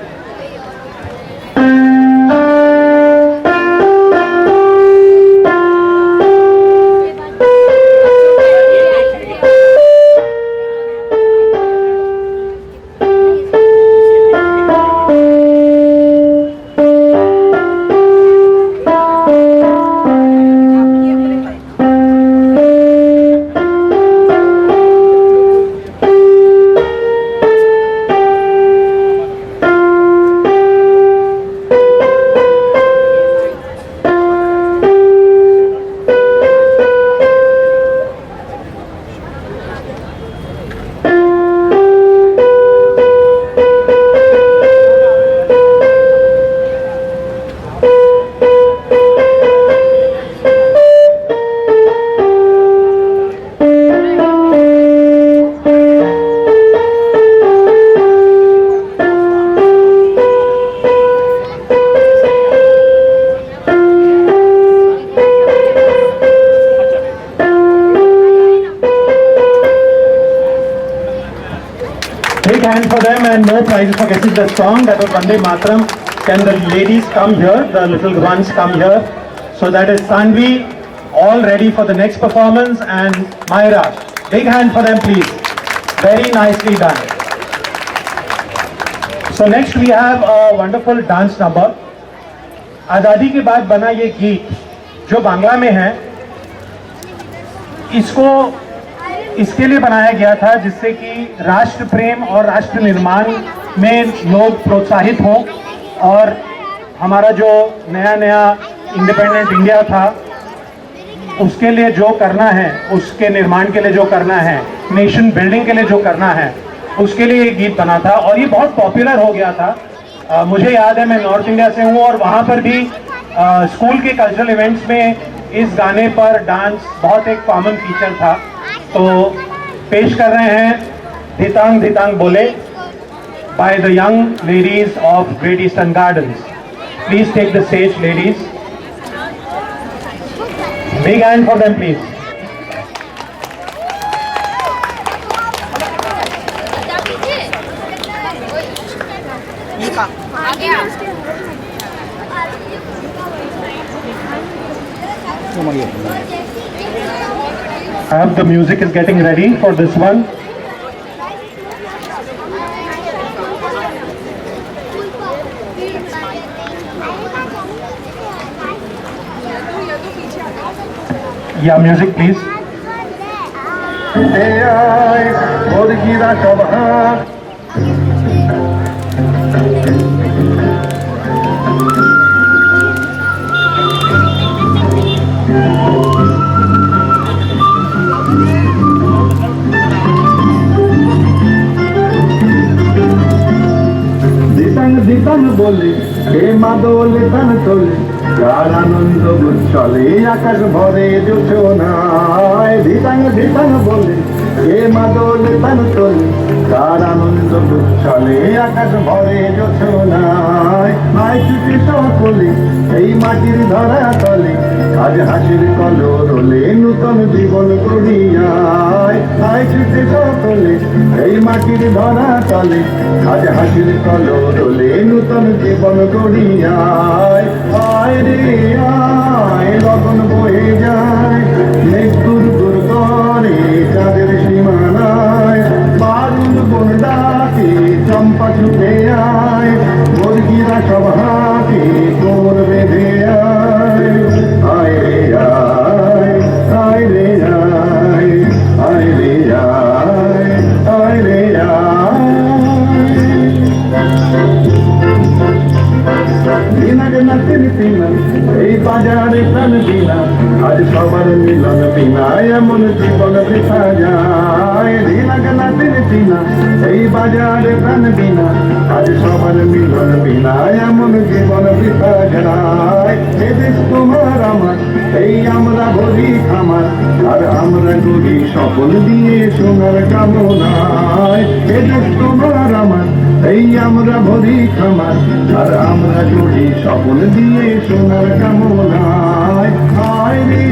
big hand for them and no prizes for guessing the song. That was Vande Mataram. Can the ladies come here? The little ones come here. So that is Sanvi, all ready for the next performance, and Myra. Big hand for them, please. Very nicely done. So next we have a wonderful dance number. आज़ादी के बाद बना ये गीत जो बांग्ला में है, इसको इसके लिए बनाया गया था जिससे कि राष्ट्र प्रेम और राष्ट्र निर्माण में लोग प्रोत्साहित हों और हमारा जो नया इंडिपेंडेंट इंडिया था उसके लिए जो करना है, उसके निर्माण के लिए जो करना है, नेशन बिल्डिंग के लिए जो करना है, उसके लिए ये गीत बना था और ये बहुत पॉपुलर हो गया था। मुझे याद है मैं नॉर्थ इंडिया से हूँ और वहाँ पर भी स्कूल के कल्चरल इवेंट्स में इस गाने पर डांस बहुत एक कॉमन फीचर था। तो पेश कर रहे हैं धितांग धितांग बोले by the young ladies of Great Eastern Gardens. Please take the stage ladies. Big hand for them please. The music is getting ready for this one. Yeah, music please. দিতান বলে হে মাদলে তান তোলে কার আনন্দ উচ্ছলে আকাশ ভরে জোছনায় দিতান বলে হে মাদলে তান তোলে কার আনন্দ উচ্ছলে আকাশ ভরে জোছনায় আয় ছুটে সকলে এই মাটির ধরা তলে আজ হাসির কলরলে নূতন জীবন গড়িয়ায় আয় ছুটে সকলে এই মাটির ধরা তলে আজ হাসির কলরলে নূতন জীবন গড়িয়ায় আয় রে আয় লগন বয়ে যায় মেঘ দূর দূর করে চাঁদের সীমানায় বারুণ বন ডাকে চম্পা ছুটে আয় মুরগিরা সব হাতে তোর বেঁধে আয় আয় রে আয় আয় রে আয় আয় রে আয় আয় রে আয় দিনাগ নাতিন এই বাজারে প্রাণ বিনা আজ সবার মিলন বিনা এমন জীবন বৃথা যায় লাগে না দিন চিনা এই বাজারে প্রাণ বিনা আজ সবার মিলন বিনা এমন জীবন বৃথা যায় এ দেশ তোমার আমার এই আমরা ভরি খামার আর আমরা গড়ি স্বপ্ন দিয়ে সোনার কামনায় এ দেশ তোমার আমার এই আমরা ভরি খামার আর আমরা গড়ি স্বপ্ন দিয়ে সোনার কামনায় আয় রে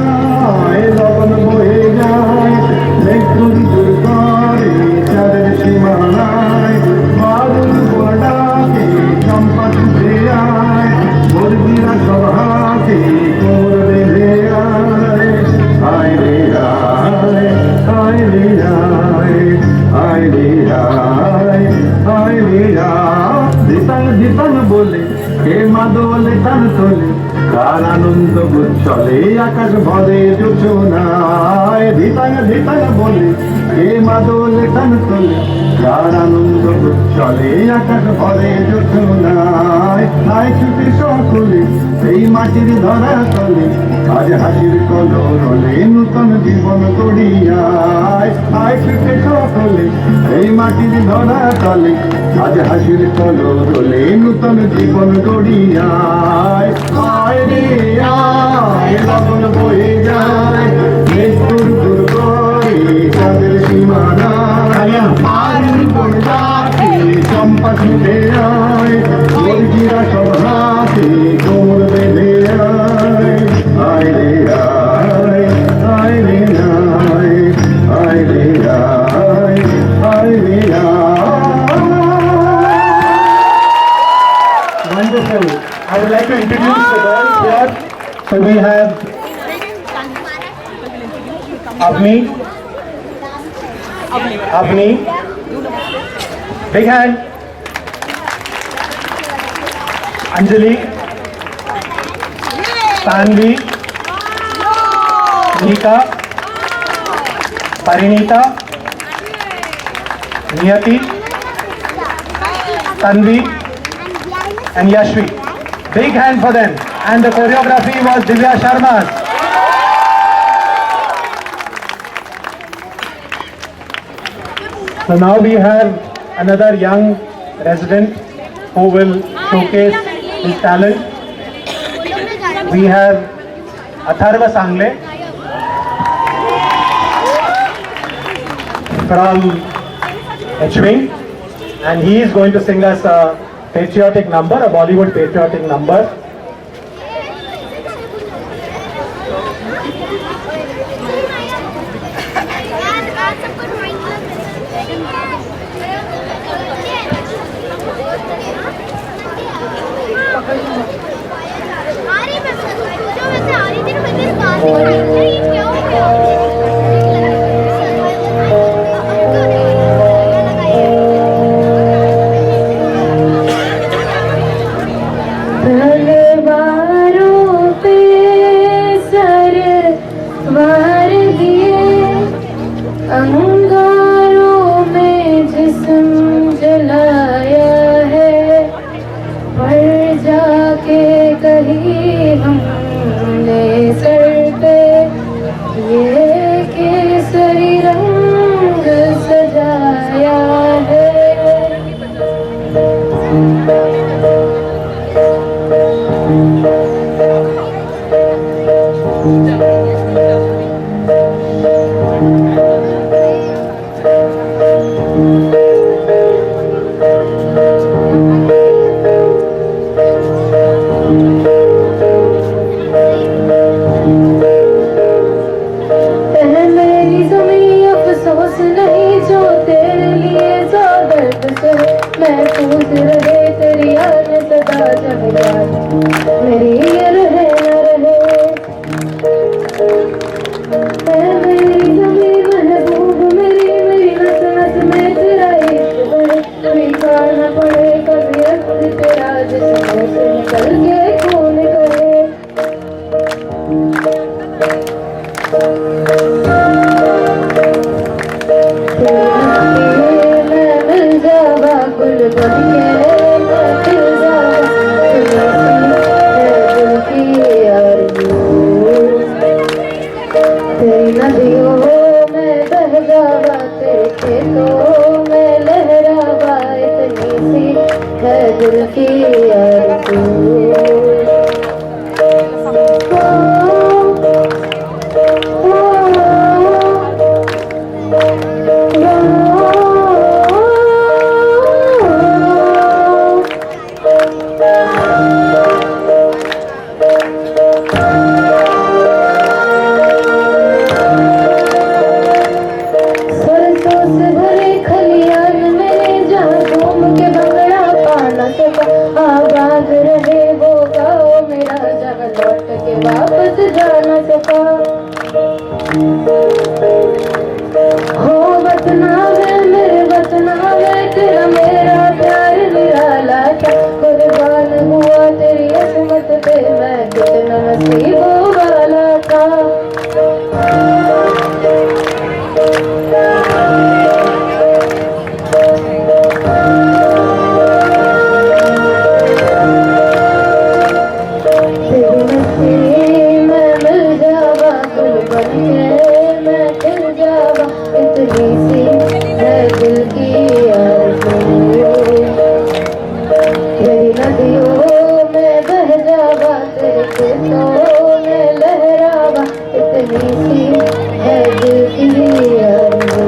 আয় লগন বয়ে যায় মৃত্যুর দূর করে চাঁদের সীমানায় বাদল বড়াকে চম্পা ছুটে আয় মুরগিরা সব হাতে কোমর বেঁধে আয় আয় রে আয় আয় রে আয় আয় রে আয় আয় রে আয় দিতাং দিতাং বলে হে মাদলে তার তোলে কার আনন্দ চলে আকাশ ভরে যোচনায় ধিতাং ধিতাং বলে হে মাদলে তার তোলে কার আনন্দ চলে আকাশ ভরে যোচনায় আয় ছুটে সকলে এই মাটির ধরা তলে আজ হাসির কলরলে নূতন জীবন গড়িয়ায় আয় ছুটে সকলে এই মাটির ধরা তলে আজ হাসির কলরলে নূতন জীবন গড়িয়ায় আয় রে আয় লগন বয়ে যায় মৃত্যুর দূর করে চাঁদের সীমানায় পারি বড়াকে চম্পা ছুটে আয় মুরগিরা সব হাতে কোমর বেঁধে আয় আয় রে আয় আয় রে আয় আয় রে আয় আয় রে আয়। Wonderful. I would like to introduce the girls here. So we have Avni, big hand. Anjali, Tanvi, Nika, Parinita, Niyati, Tanvi, and Yashvi. Big hand for them. And the choreography was Divya Sharma's. So now we have another young resident who will showcase his talent. We have Atharva Sangle from H-Wing, and he is going to sing us a patriotic number, a Bollywood patriotic number. Hello. कितना नसीबों वाला था। तेरी नसीब में मिल जावा, गुल बनके मैं खिल जावा, इतनी सी है दिल की आरज़ू। तेरी नदियों में बह जावा, तेरे खेतों में लहरावा, इतनी सी है दिल की आरज़ू।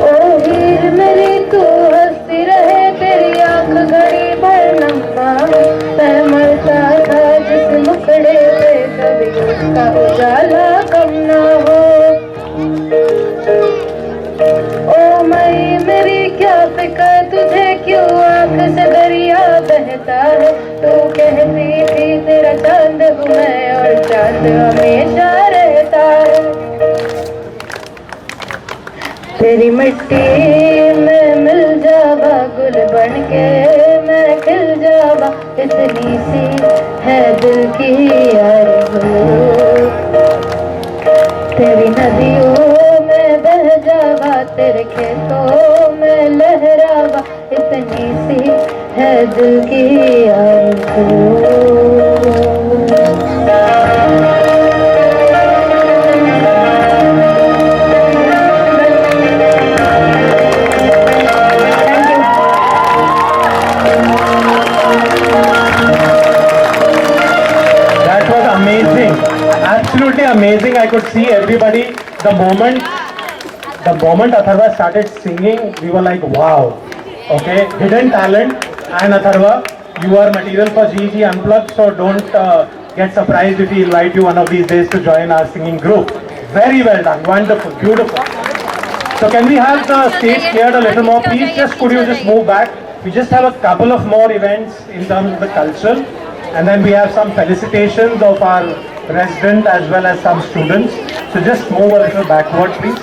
ओ हीर मेरी तू हंसती रहे, तेरी आंख घड़ी भर नम आवे, मैं मरता था जिस मुखड़े पे कभी उसका उजाला कम ना हो। ओ मई मेरी क्या फिक्र तुझे, क्यों आंख से दरिया बहता है, तू कहती थी तेरा चांद हूँ मैं और चांद हमेशा रहता है। तेरी मिट्टी में मिल जावा, गुल बनके मैं खिल जावा, इतनी सी है दिल की आरज़ू। तेरी नदियों में बह जावा, तेरे खेतों में लहरावा, इतनी सी है दिल की आरज़ू। That was amazing, absolutely amazing. I could see everybody. The moment Atharva started singing, we were like, wow. Okay, hidden talent. And Atharva, you are material for GG Unplugged, so don't get surprised if we invite you one of these days to join our singing group. Very well done, wonderful, beautiful. So can we have the stage cleared a little more, please? Just could you just move back? We just have a couple of more events in terms of the cultural, and then we have some felicitations of our resident as well as some students. So just move a little backward, please.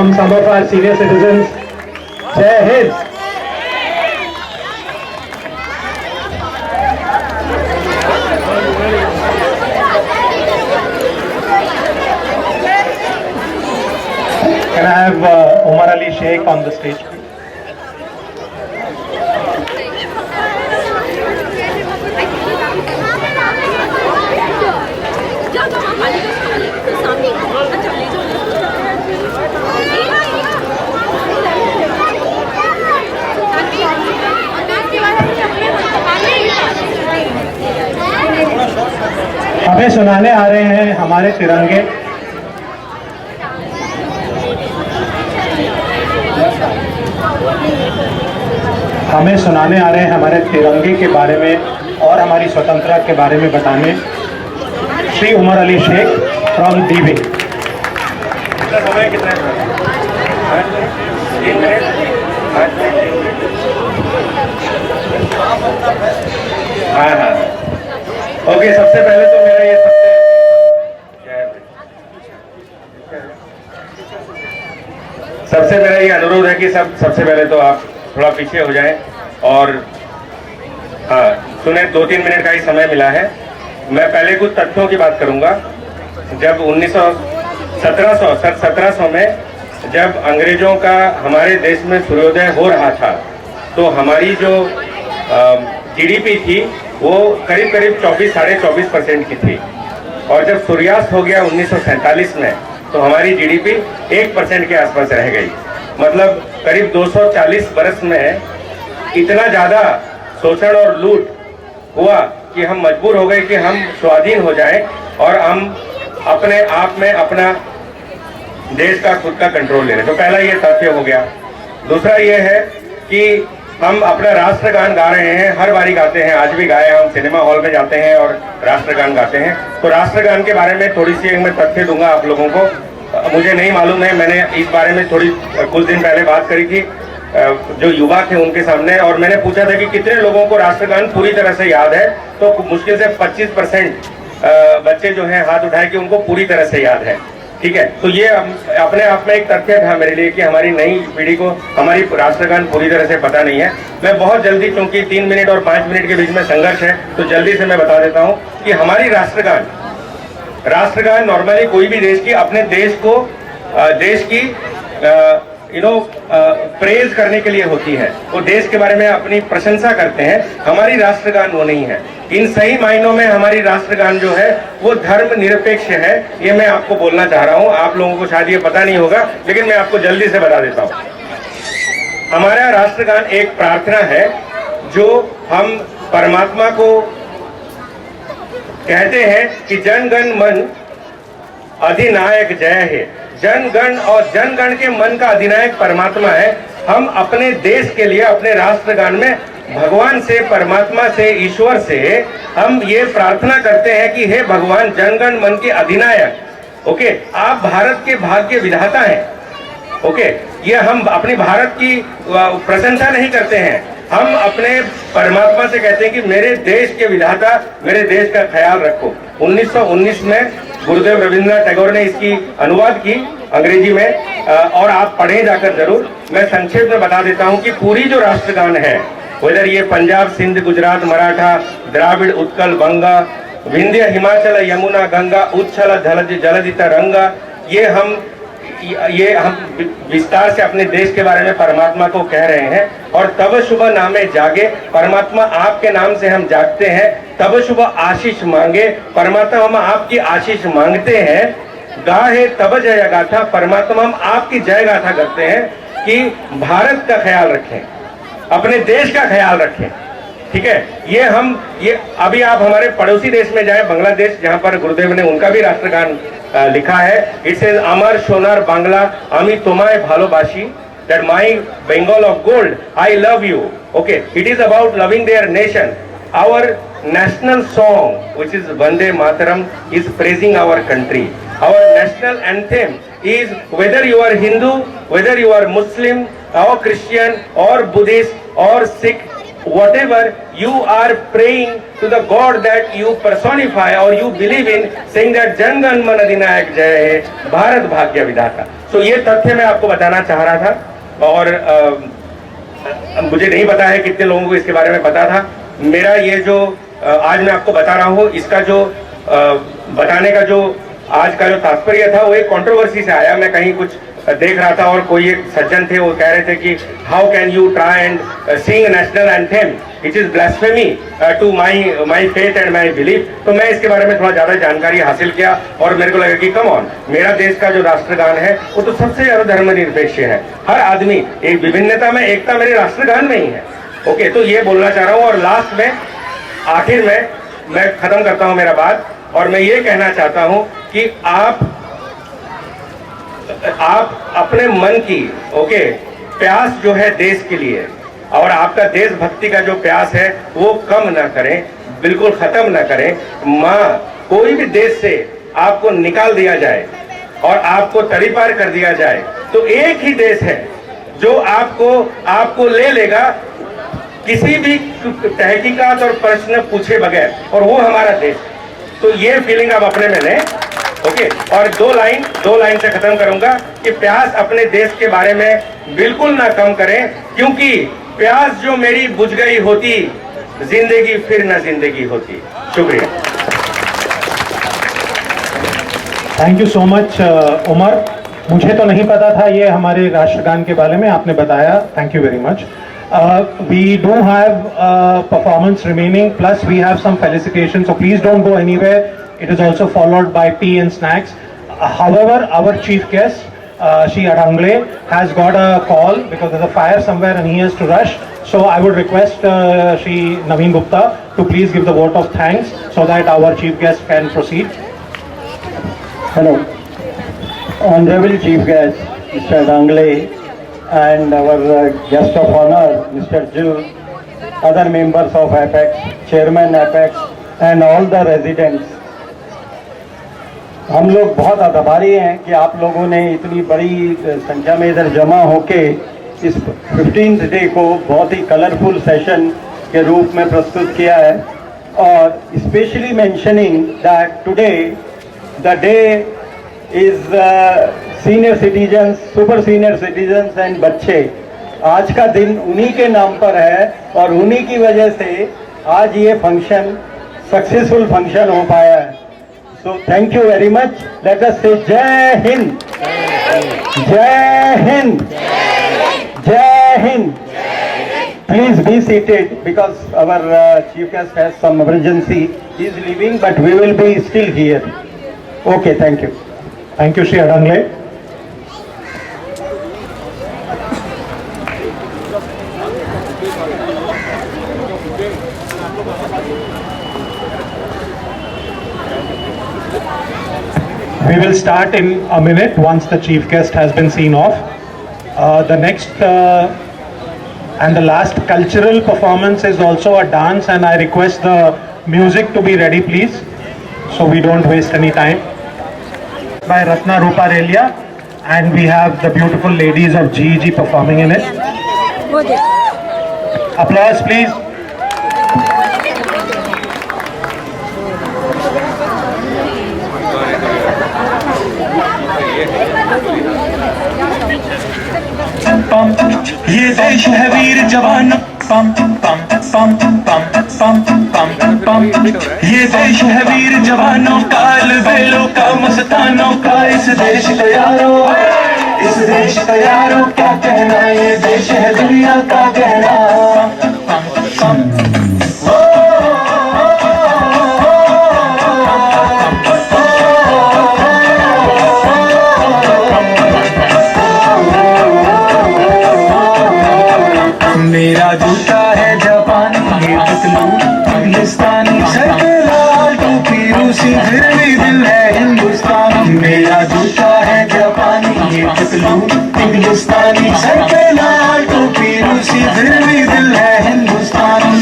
from some of our senior citizens. Jai Hind. Can I have Umar Ali Sheikh on the stage, please? हमें सुनाने आ रहे हैं हमारे तिरंगे। हमें सुनाने आ रहे हैं हमारे तिरंगे के बारे में और हमारी स्वतंत्रता के बारे में बताने श्री उमर अली शेख फ्रॉम डीवी। समय कितना हाँ ओके। सबसे पहले तो मेरा ये सबसे मेरा ये अनुरोध है कि सबसे पहले तो आप थोड़ा पीछे हो जाएं और हाँ सुने। 2-3 मिनट का ही समय मिला है। मैं पहले कुछ तथ्यों की बात करूंगा। जब 1700 में जब अंग्रेजों का हमारे देश में सूर्योदय हो रहा था तो हमारी जो जीडीपी थी वो करीब 24-24.5% की थी। और जब सूर्यास्त हो गया 1947 में तो हमारी जीडीपी 1% के आसपास रह गई। मतलब करीब 240 बरस में इतना ज़्यादा शोषण और लूट हुआ कि हम मजबूर हो गए कि हम स्वाधीन हो जाएं और हम अपने आप में अपना देश का खुद का कंट्रोल ले लें। तो पहला ये तथ्य हो गया। दूसरा ये है कि हम अपना राष्ट्रगान गा रहे हैं, हर बारी गाते हैं, आज भी गाए। हम सिनेमा हॉल में जाते हैं और राष्ट्रगान गाते हैं। तो राष्ट्रगान के बारे में थोड़ी सी मैं तथ्य दूंगा आप लोगों को। मुझे नहीं मालूम है, मैंने इस बारे में कुछ दिन पहले बात करी थी जो युवा थे उनके सामने, और मैंने पूछा था कि कितने लोगों को राष्ट्रगान पूरी तरह से याद है। तो मुश्किल से 25% बच्चे जो हैं हाथ उठाए कि उनको पूरी तरह से याद है। ठीक है, तो ये अपने आप में एक तथ्य था मेरे लिए कि हमारी नई पीढ़ी को हमारी राष्ट्रगान पूरी तरह से पता नहीं है। मैं बहुत जल्दी, क्योंकि 3 मिनट और 5 मिनट के बीच में संघर्ष है, तो जल्दी से मैं बता देता हूँ कि हमारी राष्ट्रगान नॉर्मली कोई भी देश की अपने देश को देश की प्रेज करने के लिए होती है। वो देश के बारे में अपनी प्रशंसा करते हैं। हमारी राष्ट्रगान वो नहीं है। इन सही मायनों में हमारी राष्ट्रगान जो है वो धर्म निरपेक्ष है। ये मैं आपको बोलना चाह रहा हूँ। आप लोगों को शायद ये पता नहीं होगा, लेकिन मैं आपको जल्दी से बता देता हूँ। हमारा राष्ट्रगान एक प्रार्थना है जो हम परमात्मा को कहते हैं कि जनगण मन अधिनायक जय है। जनगण और जनगण के मन का अधिनायक परमात्मा है। हम अपने देश के लिए अपने राष्ट्रगान में भगवान से, परमात्मा से, ईश्वर से हम ये प्रार्थना करते हैं कि हे भगवान, जनगण मन के अधिनायक, ओके, आप भारत के भाग्य विधाता हैं। ओके, ये हम अपनी भारत की प्रशंसा नहीं करते हैं, हम अपने परमात्मा से कहते हैं कि मेरे देश के विधाता, मेरे देश का ख्याल रखो। 1919 में गुरुदेव रविंद्रनाथ टैगोर ने इसकी अनुवाद की अंग्रेजी में, और आप पढ़ें जाकर जरूर। मैं संक्षेप में बता देता हूं कि पूरी जो राष्ट्रगान है, वेदर ये पंजाब, सिंध, गुजरात, मराठा, द्राविड़, उत्कल, बंगा, विंध्य, हिमाचल, यमुना, गंगा, उच्छल, जलधि तरंगा, ये हम विस्तार से अपने देश के बारे में परमात्मा को कह रहे हैं। और तब शुभ नामे जागे, परमात्मा आपके नाम से हम जागते हैं। तब शुभ आशीष मांगे, परमात्मा हम आपकी आशीष मांगते हैं। गाहे तब जय गाथा, परमात्मा हम आपकी जय गाथा करते हैं कि भारत का ख्याल रखें, अपने देश का ख्याल रखें। ठीक है, ये अभी आप हमारे पड़ोसी देश में जाएं, बांग्लादेश, जहां पर गुरुदेव ने उनका भी राष्ट्रगान लिखा है। इट सेज अमर सोनार बांग्ला आमी तोमाय भालोबाशी, that my Bengal of gold, I love you. Okay, it is about loving their nation. Our national song, which is Vande Mataram, is praising our country. Our national anthem is, whether you are Hindu, whether you are Muslim or Christian or Buddhist or Sikh, whatever, you are praying to the God that you personify or you believe in, saying that Jan Gan Man Adinayak Jai Hai, Bharat Bhagya Vidhata. तो ये तथ्य मैं आपको बताना चाह रहा था, और मुझे नहीं पता है कितने लोगों को इसके बारे में पता था। मेरा ये जो आज मैं आपको बता रहा हूँ, इसका जो बताने का जो आज का जो तात्पर्य था वो एक कंट्रोवर्सी से आया। मैं कहीं कुछ देख रहा था और कोई एक सज्जन थे, वो कह रहे थे कि how can you try and sing national anthem, it is blasphemy to my faith and my belief. तो मैं इसके बारे में थोड़ा ज्यादा जानकारी हासिल किया और मेरे को लगा कि कम ऑन, मेरा देश का जो राष्ट्रगान है वो तो सबसे ज्यादा धर्मनिरपेक्ष है। हर आदमी एक विभिन्नता में एकता मेरे राष्ट्रगान में ही है। ओके, तो ये बोलना चाह रहा हूँ। और लास्ट में, आखिर में मैं खत्म करता हूँ मेरा बात, और मैं ये कहना चाहता हूँ कि आप अपने मन की प्यास जो है देश के लिए, और आपका देशभक्ति का जो प्यास है वो कम ना करें, बिल्कुल खत्म ना करें। कोई भी देश से आपको निकाल दिया जाए और आपको तड़ीपार कर दिया जाए तो एक ही देश है जो आपको ले लेगा किसी भी तहकीकात और प्रश्न पूछे बगैर, और वो हमारा देश। तो ये फीलिंग आप अपने में लें। ओके, और दो लाइन से खत्म करूंगा कि प्यास अपने देश के बारे में बिल्कुल ना कम करें, क्योंकि प्यास जो मेरी बुझ गई होती, जिंदगी फिर ना जिंदगी होती। शुक्रिया। Thank you so much Umar. मुझे तो नहीं पता था ये हमारे राष्ट्रगान के बारे में, आपने बताया। Thank you very much. We do have performance remaining, plus we have some felicitations, so please don't go anywhere. It is also followed by tea and snacks. However, our chief guest, Shri Adangle, has got a call because there's a fire somewhere and he has to rush. So I would request Shri Naveen Gupta to please give the vote of thanks so that our chief guest can proceed. Hello, Honorable Chief Guest, Mr. Adangle, and our guest of honor, Mr. Jill, other members of Apex, Chairman Apex, and all the residents. हम लोग बहुत आभारी हैं कि आप लोगों ने इतनी बड़ी संख्या में इधर जमा होके इस 15th डे को बहुत ही कलरफुल सेशन के रूप में प्रस्तुत किया है, और specially mentioning that today the day is senior citizens, super senior citizens and बच्चे। आज का दिन उन्हीं के नाम पर है और उन्हीं की वजह से आज ये फंक्शन सक्सेसफुल फंक्शन हो पाया है। So thank you very much. Let us से जय हिंद, जय हिंद, जय Hind. Please be seated because our chief guest has some emergency. He is leaving, but we will be still here. Okay, thank you. Thank you, Shri Adangle. We will start in a minute once the chief guest has been seen off. The next and the last cultural performance is also a dance, and I request the music to be ready, please, so we don't waste any time. By Ratna Rupa Relia, and we have the beautiful ladies of GEG performing in it. Applause, please. ये देश है वीर जवान, पम पम पम पम पम पम पम। ये देश है वीर जवानों का, अलबेलों का, मस्तानों का। इस देश का यारो, इस देश का यारो क्या कहना, ये देश है दुनिया का कहना। पम पम पम। मेरा जूता है जापानी, ये पतलून इंग्लिस्तानी, सर पे लाल टोपी रूसी, फिर भी दिल है हिंदुस्तानी। मेरा जूता है जापानी, ये पतलून इंग्लिस्तानी, सर पे लाल टोपी रूसी, फिर भी दिल है हिंदुस्तानी।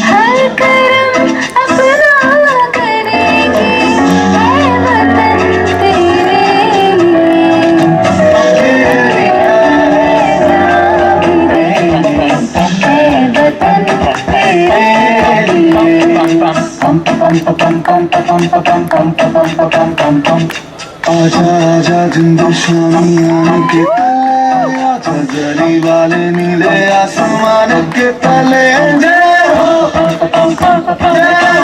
हर कर्म अपना करेंगे, ऐ वतन तेरे आजा आजा जिंदू शामियान के तले आजा जरी वाले नीले आसमान के तले जय हो जय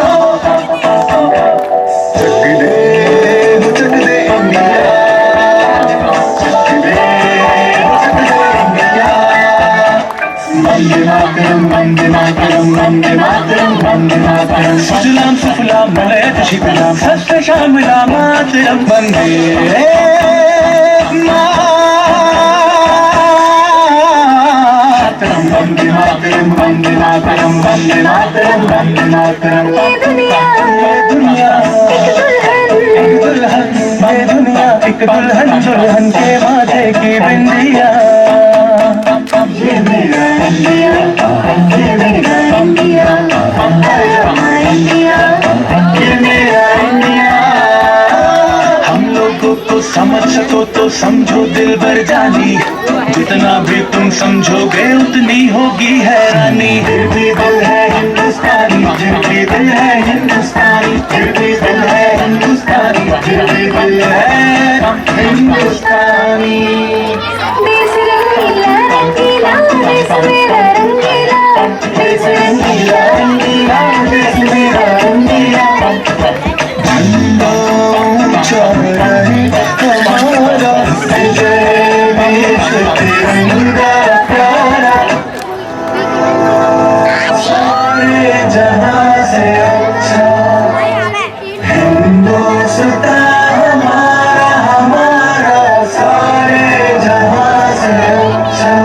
हो चक दे इंडिया चक दे इंडिया वंदे मातरम वंदे मातरम वंदे मातरम वंदे मातरम सुजलाम सुफलाम मलयज शीतलाम सस्ते श्यामलाम मातरम वंदे मातरम वंदे मातरम वंदे मातरम वंदे मातरम वंदे मातरम ये दुनिया एक दुल्हन दुल्हन के माथे की बिंदिया ये मेरा इंडिया ये मेरा इंडिया ये मेरा इंडिया हम लोगों को समझ सको तो समझो दिल भर जानी जितना भी तुम समझोगे उतनी होगी हैरानी फिर भी दिल है हिंदुस्तानी फिर भी दिल है हिंदुस्तानी फिर भी दिल है हिंदुस्तानी फिर भी दिल है हिंदुस्तानी देश रंगीला रंगीला देश मेरा रंगीला देश रंगीला रंगीला देश मेरा रंगीला झंडा ऊंचा रहे हमारा जय देश तिरंगा प्यारा सारे जहां से अच्छा हिंदुस्तान हमारा हमारा सारे जहां से अच्छा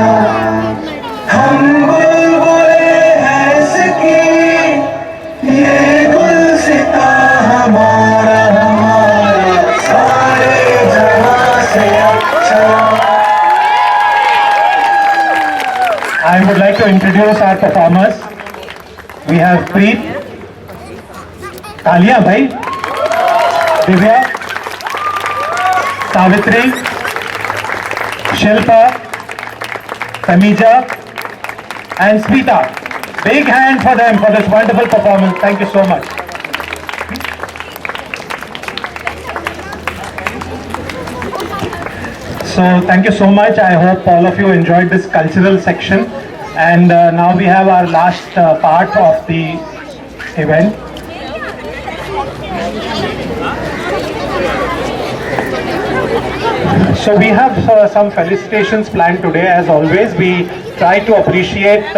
हम बुलबुले हैं इसकी ये गुलसिता हमारा हमारा सारे जहां से अच्छा I would like to introduce our performers. We have Preet, Talia bhai, Divya, Savitri, Shilpa, Tamija, and Smita. Big hand for them for this wonderful performance. Thank you so much. So thank you so much. I hope all of you enjoyed this cultural section. And now we have our last part of the event. So we have some felicitations planned today. As always, we try to appreciate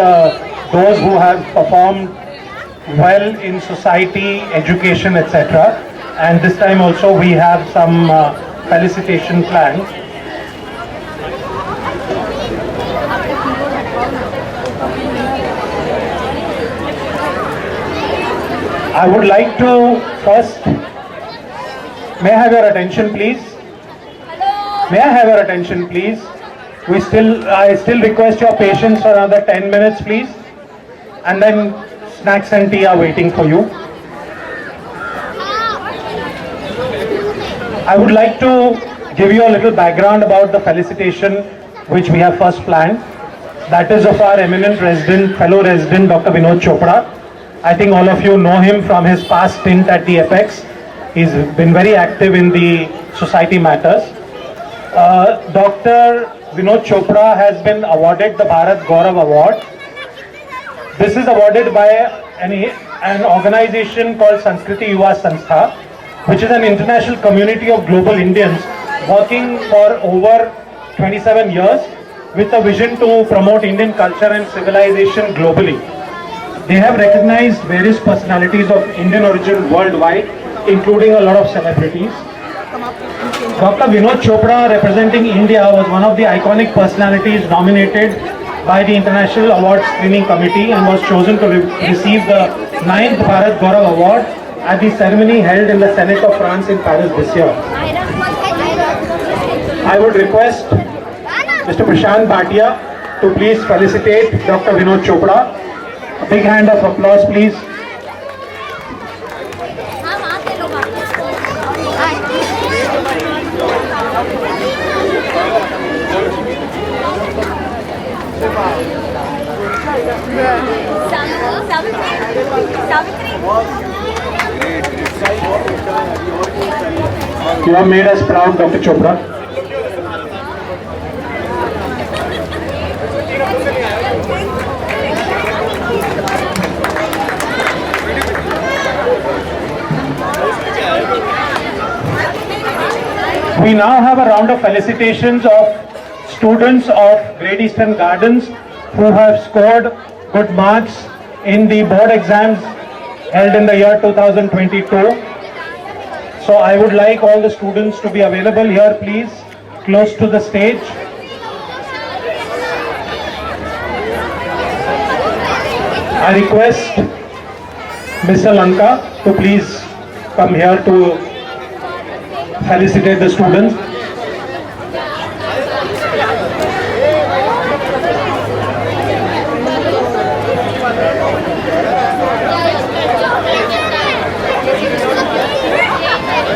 those who have performed well in society, education, etc. And this time also we have some felicitation planned. I would like to first, may I have your attention please? May I have your attention please? I still request your patience for another 10 minutes please. And then snacks and tea are waiting for you. I would like to give you a little background about the felicitation which we have first planned. That is of our eminent resident, fellow resident, Dr. Vinod Chopra. I think all of you know him from his past stint at the Apex. He's been very active in the society matters. Dr. Vinod Chopra has been awarded the Bharat Gaurav Award. This is awarded by an organization called Sanskriti Yuva Sanstha, which is an international community of global Indians working for over 27 years with a vision to promote Indian culture and civilization globally. They have recognized various personalities of Indian origin worldwide, including a lot of celebrities. Dr. Vinod Chopra, representing India, was one of the iconic personalities nominated by the International Award Screening Committee and was chosen to receive the 9th Bharat Gaurav Award at the ceremony held in the Senate of France in Paris this year. I would request Mr. Prashant Bhatia to please felicitate Dr. Vinod Chopra. A big hand of applause, please. Savitri. You have made us proud, Dr. Chopra. We now have a round of felicitations of students of Great Eastern Gardens who have scored good marks in the board exams held in the year 2022. So I would like all the students to be available here, please, close to the stage. I request Mr. Lanka to please come here to felicitate the students.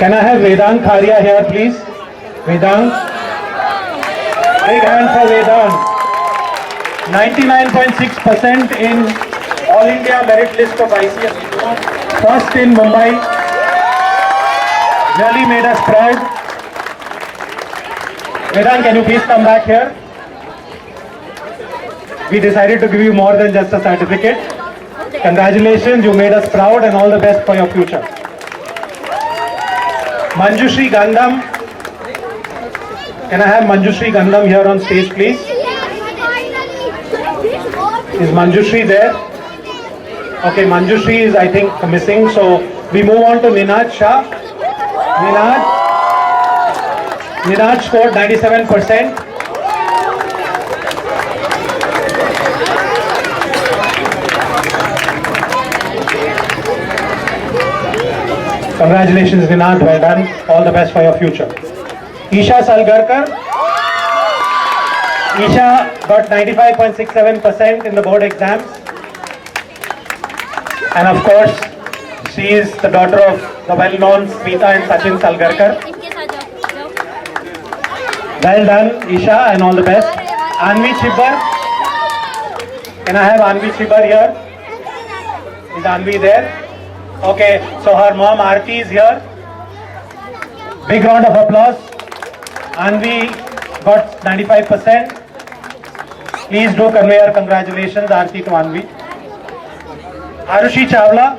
Can I have Vedant Kharia here, please? Vedant. Big hand for Vedant. 99.6% in All India Merit List of ICSE. First in Mumbai. Really made us proud. Vedant, can you please come back here? We decided to give you more than just a certificate. Congratulations, you made us proud, and all the best for your future. Manjushri Gandham. Can I have Manjushri Gandham here on stage, please? Is Manjushri there? Okay, Manjushri is, I think, missing. So we move on to Ninad Shah. Ninad scored 97%. Congratulations, Ninad, well done. All the best for your future. Isha Salgarkar. Isha got 95.67% in the board exams. And of course, she is the daughter of the well-known Smita and Sachin Salgarkar. Well done, Isha, and all the best. Anvi Chibbar. Can I have Anvi Chibbar here? Is Anvi there? Okay, so her mom Aarti is here. Big round of applause. Anvi got 95%. Please do convey our congratulations, Aarti, to Anvi. Arushi Chawla.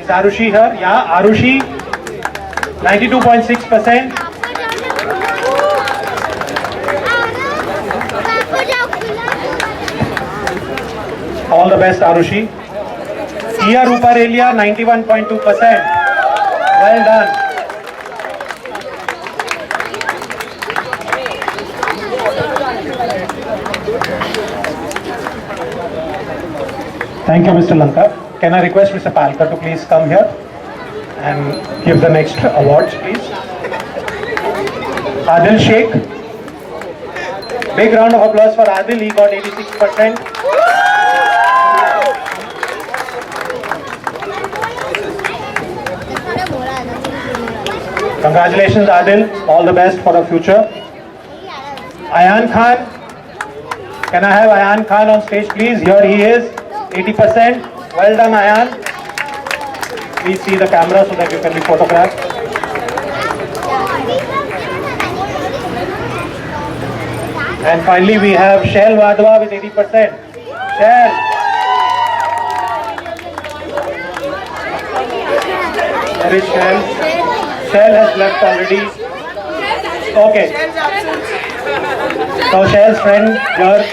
Is Arushi here? Yeah, Arushi. 92.6%. All the best, Arushi. Iya Ruparelia, 91.2%. Well done. Thank you, Mr. Lanka. Can I request Mr. Palkar to please come here and give the next awards, please? Adil Sheikh. Big round of applause for Adil. He got 86%. Congratulations, Adil. All the best for the future. Ayan Khan. Can I have Ayan Khan on stage, please? Here he is. 80%. Well done, Ayan. Please see the camera so that you can be photographed. And finally, we have Shail Wadhwa with 80%. Shail. Where is Shail? Shail has left already. Okay. So Shail's friend here,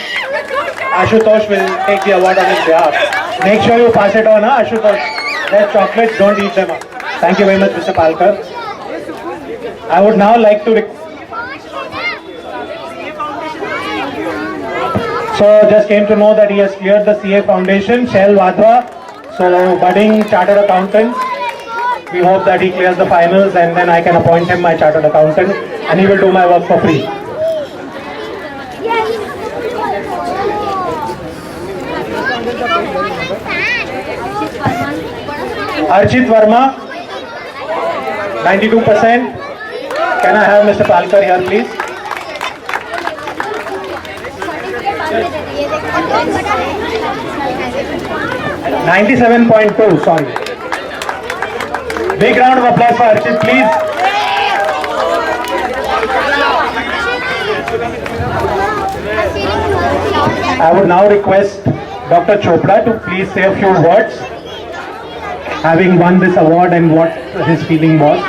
Ashutosh, will take the award on his behalf. Make sure you pass it on, huh, Ashutosh? They're chocolates, don't eat them. Thank you very much, Mr. Palkar. I would now like to... So just came to know that he has cleared the CA Foundation, Shail Wadhwa. So budding chartered accountant. We hope that he clears the finals and then I can appoint him my chartered accountant and he will do my work for free. Archit Verma, 92%. Can I have Mr. Palkar here, please? $97.2, sorry. Big round of applause for Archit, please. I would now request Dr. Chopra to please say a few words, having won this award and what his feeling was.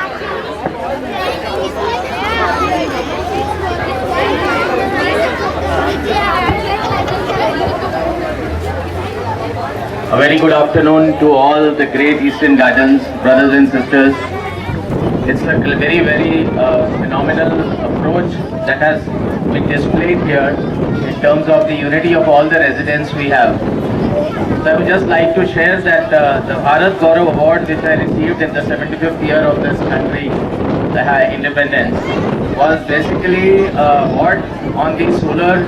A very good afternoon to all the great Eastern Gardens brothers and sisters. It's a very, very phenomenal approach that has been displayed here in terms of the unity of all the residents we have. So I would just like to share that the Bharat Gaurav Award which I received in the 75th year of this country, the independence, was basically what on the solar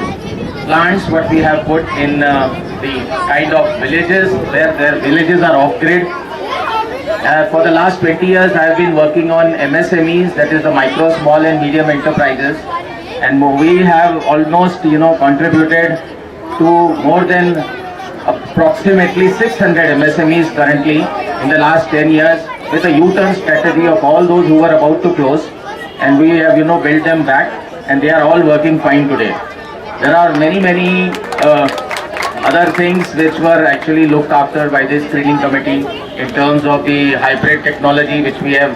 plants what we have put in the kind of villages where their villages are off-grid. For the last 20 years I have been working on MSMEs, that is the micro, small and medium enterprises, and we have almost contributed to more than approximately 600 MSMEs currently in the last 10 years with a U-turn strategy of all those who were about to close, and we have built them back and they are all working fine today. There are many other things which were actually looked after by this screening committee in terms of the hybrid technology which we have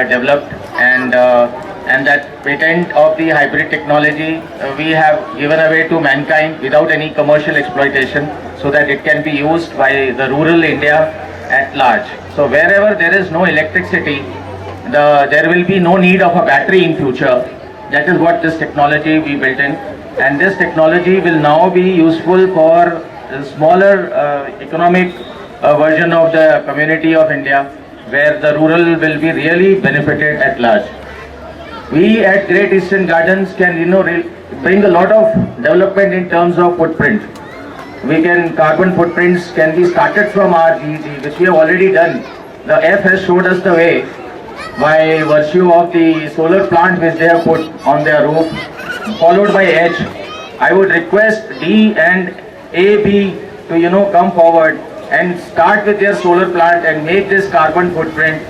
developed, and that patent of the hybrid technology we have given away to mankind without any commercial exploitation, so that it can be used by the rural India at large. So wherever there is no electricity, there will be no need of a battery in future. That is what this technology we built in, and this technology will now be useful for a smaller economic version of the community of India, where the rural will be really benefited at large. We at Great Eastern Gardens can bring a lot of development in terms of footprint. Carbon footprints can be started from our GEG, which we have already done. The F has showed us the way by virtue of the solar plant which they have put on their roof, followed by H. I would request D and AB to come forward and start with their solar plant and make this carbon footprint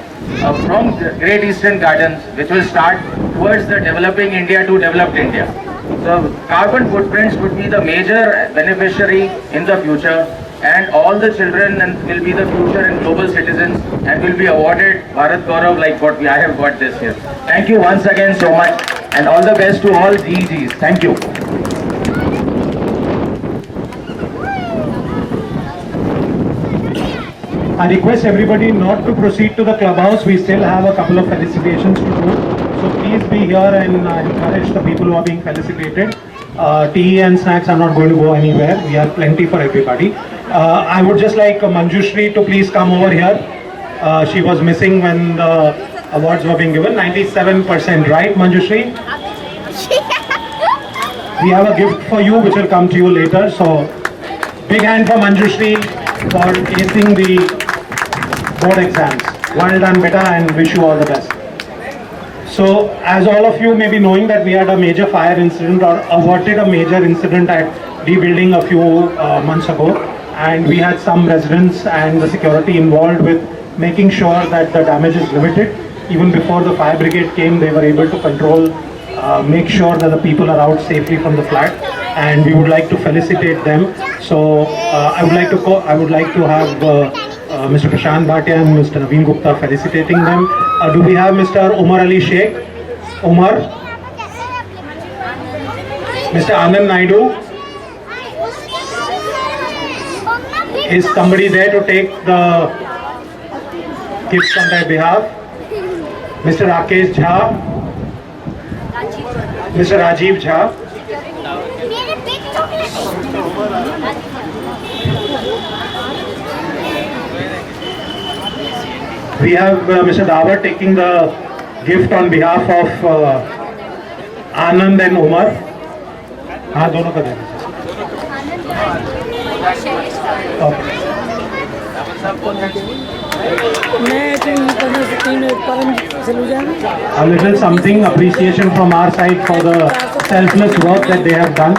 from Great Eastern Gardens, which will start towards the developing India to developed India. So carbon footprints would be the major beneficiary in the future, and all the children will be the future and global citizens and will be awarded Bharat Gaurav like what I have got this year. Thank you once again so much, and all the best to all GEGs. Thank you. I request everybody not to proceed to the clubhouse. We still have a couple of felicitations to do. So please be here and encourage the people who are being felicitated. Tea and snacks are not going to go anywhere. We have plenty for everybody. I would just like Manjushri to please come over here. She was missing when the awards were being given. 97%, right, Manjushri? We have a gift for you which will come to you later. So big hand for Manjushri for acing the board exams. Well done, beta, and wish you all the best. So, as all of you may be knowing that we had a major fire incident or averted a major incident at D building a few months ago, and we had some residents and the security involved with making sure that the damage is limited. Even before the fire brigade came, they were able to control, make sure that the people are out safely from the flat, and we would like to felicitate them. So, I would like to have Mr. Prashant Bhatia and Mr. Naveen Gupta felicitating them. Do we have Mr. Umar Ali Sheikh? Umar? Mr. Anand Naidu? Is somebody there to take the gifts on their behalf? Mr. Rakesh Jha? Mr. Rajiv Jha? We have Mr. Dawar taking the gift on behalf of Anand and Umar. हाँ दोनों का देना। A little something appreciation from our side for the selfless work that they have done.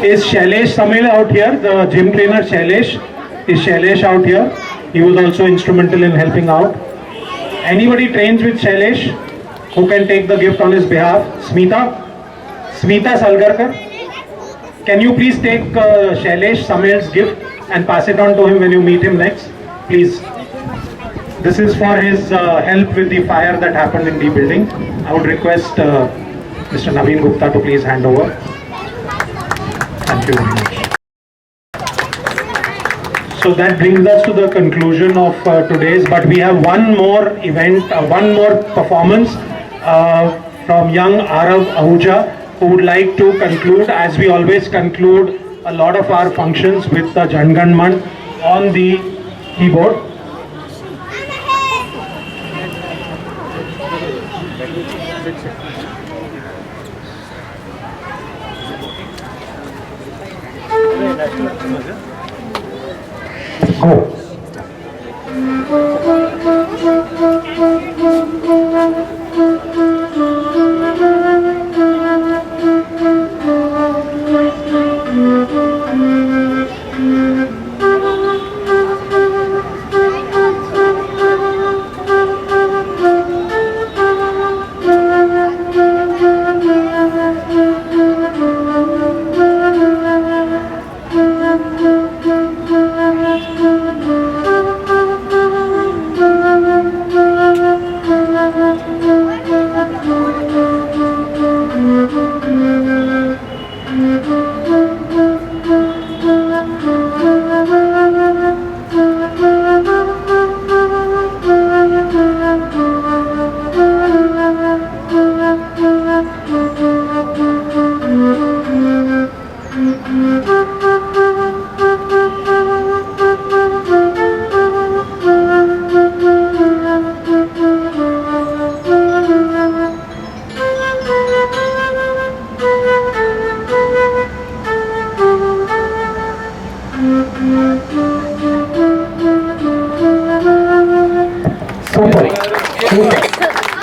is Shailesh Samil out here, the gym trainer Shailesh. Is Shailesh out here? He was also instrumental in helping out. Anybody trains with Shailesh who can take the gift on his behalf? Smita Salgarkar. Can you please take Shailesh Samil's gift and pass it on to him when you meet him next? Please. This is for his help with the fire that happened in the building. I would request Mr. Naveen Gupta to please hand over. Thank you very much. So that brings us to the conclusion of today's, but we have one more event, one more performance from young Arav Ahuja, who would like to conclude, as we always conclude a lot of our functions, with the Jan Gan Man on the keyboard. Go.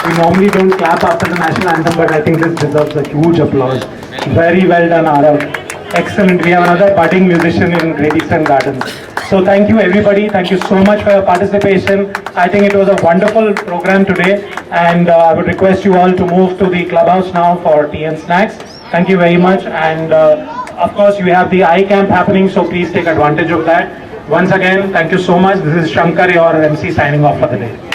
We normally don't clap after the national anthem, but I think this deserves a huge applause. Very well done, Arav. Excellent. We have another budding musician in Great Eastern Gardens. So thank you everybody. Thank you so much for your participation. I think it was a wonderful program today, and I would request you all to move to the clubhouse now for tea and snacks. Thank you very much. And of course, you have the eye camp happening, so please take advantage of that. Once again, thank you so much. This is Shankar, your MC, signing off for the day.